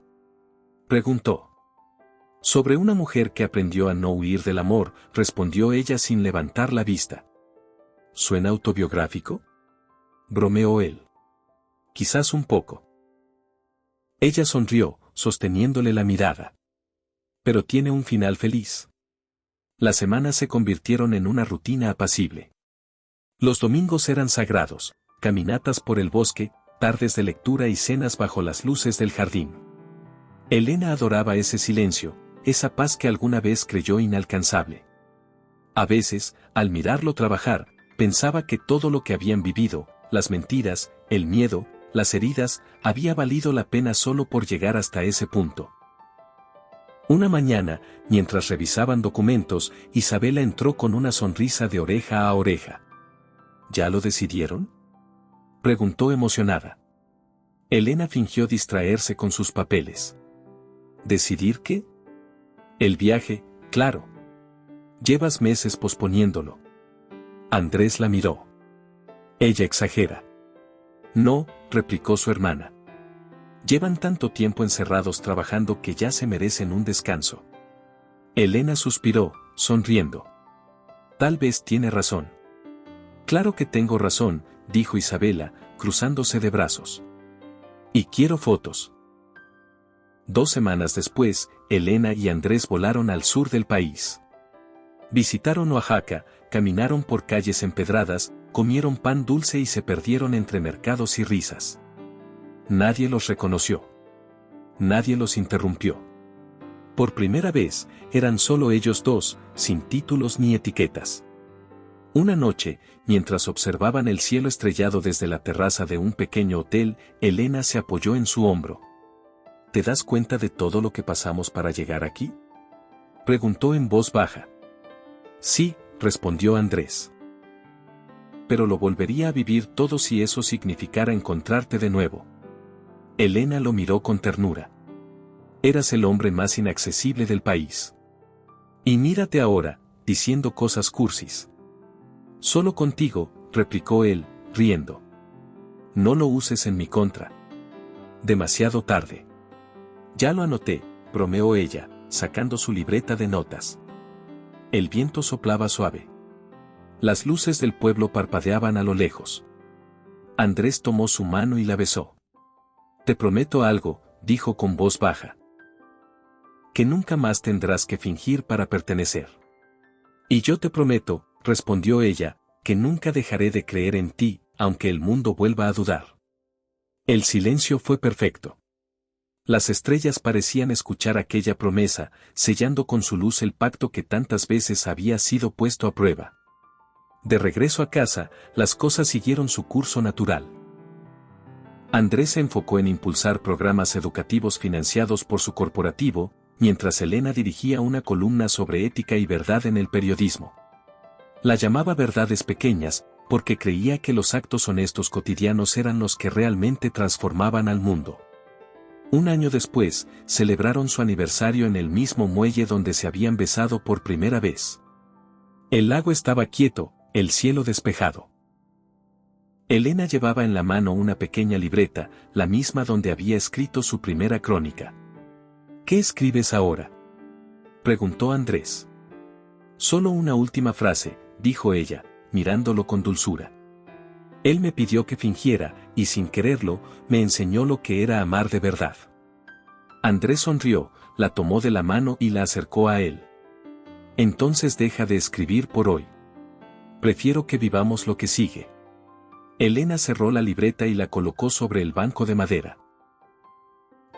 preguntó. Sobre una mujer que aprendió a no huir del amor, respondió ella sin levantar la vista. ¿Suena autobiográfico?, bromeó él. Quizás un poco. Ella sonrió, sosteniéndole la mirada. Pero tiene un final feliz. Las semanas se convirtieron en una rutina apacible. Los domingos eran sagrados, caminatas por el bosque, tardes de lectura y cenas bajo las luces del jardín. Elena adoraba ese silencio, esa paz que alguna vez creyó inalcanzable. A veces, al mirarlo trabajar, pensaba que todo lo que habían vivido, las mentiras, el miedo, las heridas, había valido la pena solo por llegar hasta ese punto. Una mañana, mientras revisaban documentos, Isabela entró con una sonrisa de oreja a oreja. ¿Ya lo decidieron?, preguntó emocionada. Elena fingió distraerse con sus papeles. ¿Decidir qué? El viaje, claro. Llevas meses posponiéndolo. Andrés la miró. Ella exagera. No, replicó su hermana. Llevan tanto tiempo encerrados trabajando que ya se merecen un descanso. Elena suspiró, sonriendo. Tal vez tiene razón. Claro que tengo razón, dijo Isabela, cruzándose de brazos. Y quiero fotos. 2 semanas después, Elena y Andrés volaron al sur del país. Visitaron Oaxaca, caminaron por calles empedradas, comieron pan dulce y se perdieron entre mercados y risas. Nadie los reconoció. Nadie los interrumpió. Por primera vez, eran solo ellos dos, sin títulos ni etiquetas. Una noche, mientras observaban el cielo estrellado desde la terraza de un pequeño hotel, Elena se apoyó en su hombro. ¿Te das cuenta de todo lo que pasamos para llegar aquí?, preguntó en voz baja. Sí, respondió Andrés. Pero lo volvería a vivir todo si eso significara encontrarte de nuevo. Elena lo miró con ternura. Eras el hombre más inaccesible del país. Y mírate ahora, diciendo cosas cursis. Solo contigo, replicó él, riendo. No lo uses en mi contra. Demasiado tarde. Ya lo anoté, bromeó ella, sacando su libreta de notas. El viento soplaba suave. Las luces del pueblo parpadeaban a lo lejos. Andrés tomó su mano y la besó. Te prometo algo, dijo con voz baja. Que nunca más tendrás que fingir para pertenecer. Y yo te prometo, respondió ella, que nunca dejaré de creer en ti, aunque el mundo vuelva a dudar. El silencio fue perfecto. Las estrellas parecían escuchar aquella promesa, sellando con su luz el pacto que tantas veces había sido puesto a prueba. De regreso a casa, las cosas siguieron su curso natural. Andrés se enfocó en impulsar programas educativos financiados por su corporativo, mientras Elena dirigía una columna sobre ética y verdad en el periodismo. La llamaba verdades pequeñas, porque creía que los actos honestos cotidianos eran los que realmente transformaban al mundo. Un año después, celebraron su aniversario en el mismo muelle donde se habían besado por primera vez. El lago estaba quieto, el cielo despejado. Elena llevaba en la mano una pequeña libreta, la misma donde había escrito su primera crónica. ¿Qué escribes ahora?, preguntó Andrés. Solo una última frase, dijo ella, mirándolo con dulzura. Él me pidió que fingiera, y sin quererlo, me enseñó lo que era amar de verdad. Andrés sonrió, la tomó de la mano y la acercó a él. Entonces deja de escribir por hoy. Prefiero que vivamos lo que sigue. Elena cerró la libreta y la colocó sobre el banco de madera.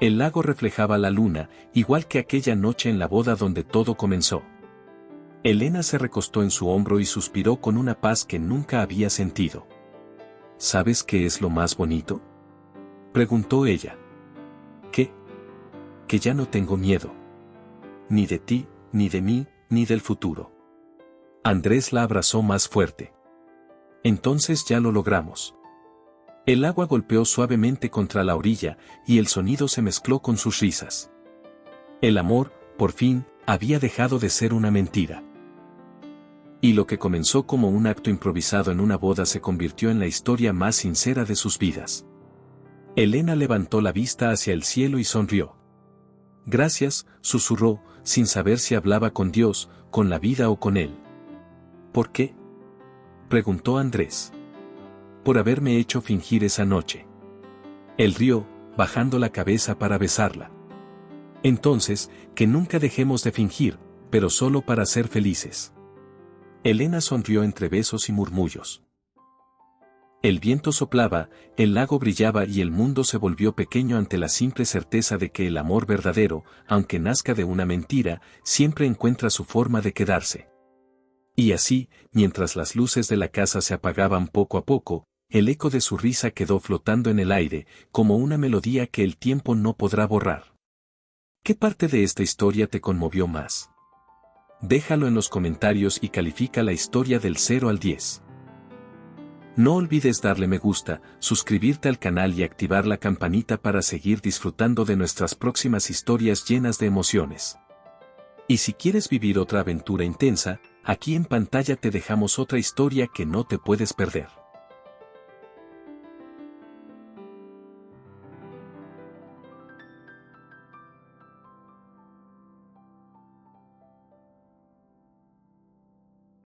El lago reflejaba la luna, igual que aquella noche en la boda donde todo comenzó. Elena se recostó en su hombro y suspiró con una paz que nunca había sentido. ¿Sabes qué es lo más bonito?, preguntó ella. ¿Qué? Que ya no tengo miedo. Ni de ti, ni de mí, ni del futuro. Andrés la abrazó más fuerte. Entonces ya lo logramos. El agua golpeó suavemente contra la orilla, y el sonido se mezcló con sus risas. El amor, por fin, había dejado de ser una mentira. Y lo que comenzó como un acto improvisado en una boda se convirtió en la historia más sincera de sus vidas. Elena levantó la vista hacia el cielo y sonrió. Gracias, susurró, sin saber si hablaba con Dios, con la vida o con él. ¿Por qué?, preguntó Andrés. Por haberme hecho fingir esa noche. Él rió, bajando la cabeza para besarla. Entonces, que nunca dejemos de fingir, pero solo para ser felices. Elena sonrió entre besos y murmullos. El viento soplaba, el lago brillaba y el mundo se volvió pequeño ante la simple certeza de que el amor verdadero, aunque nazca de una mentira, siempre encuentra su forma de quedarse. Y así, mientras las luces de la casa se apagaban poco a poco, el eco de su risa quedó flotando en el aire, como una melodía que el tiempo no podrá borrar. ¿Qué parte de esta historia te conmovió más? Déjalo en los comentarios y califica la historia del 0 al 10. No olvides darle me gusta, suscribirte al canal y activar la campanita para seguir disfrutando de nuestras próximas historias llenas de emociones. Y si quieres vivir otra aventura intensa, aquí en pantalla te dejamos otra historia que no te puedes perder.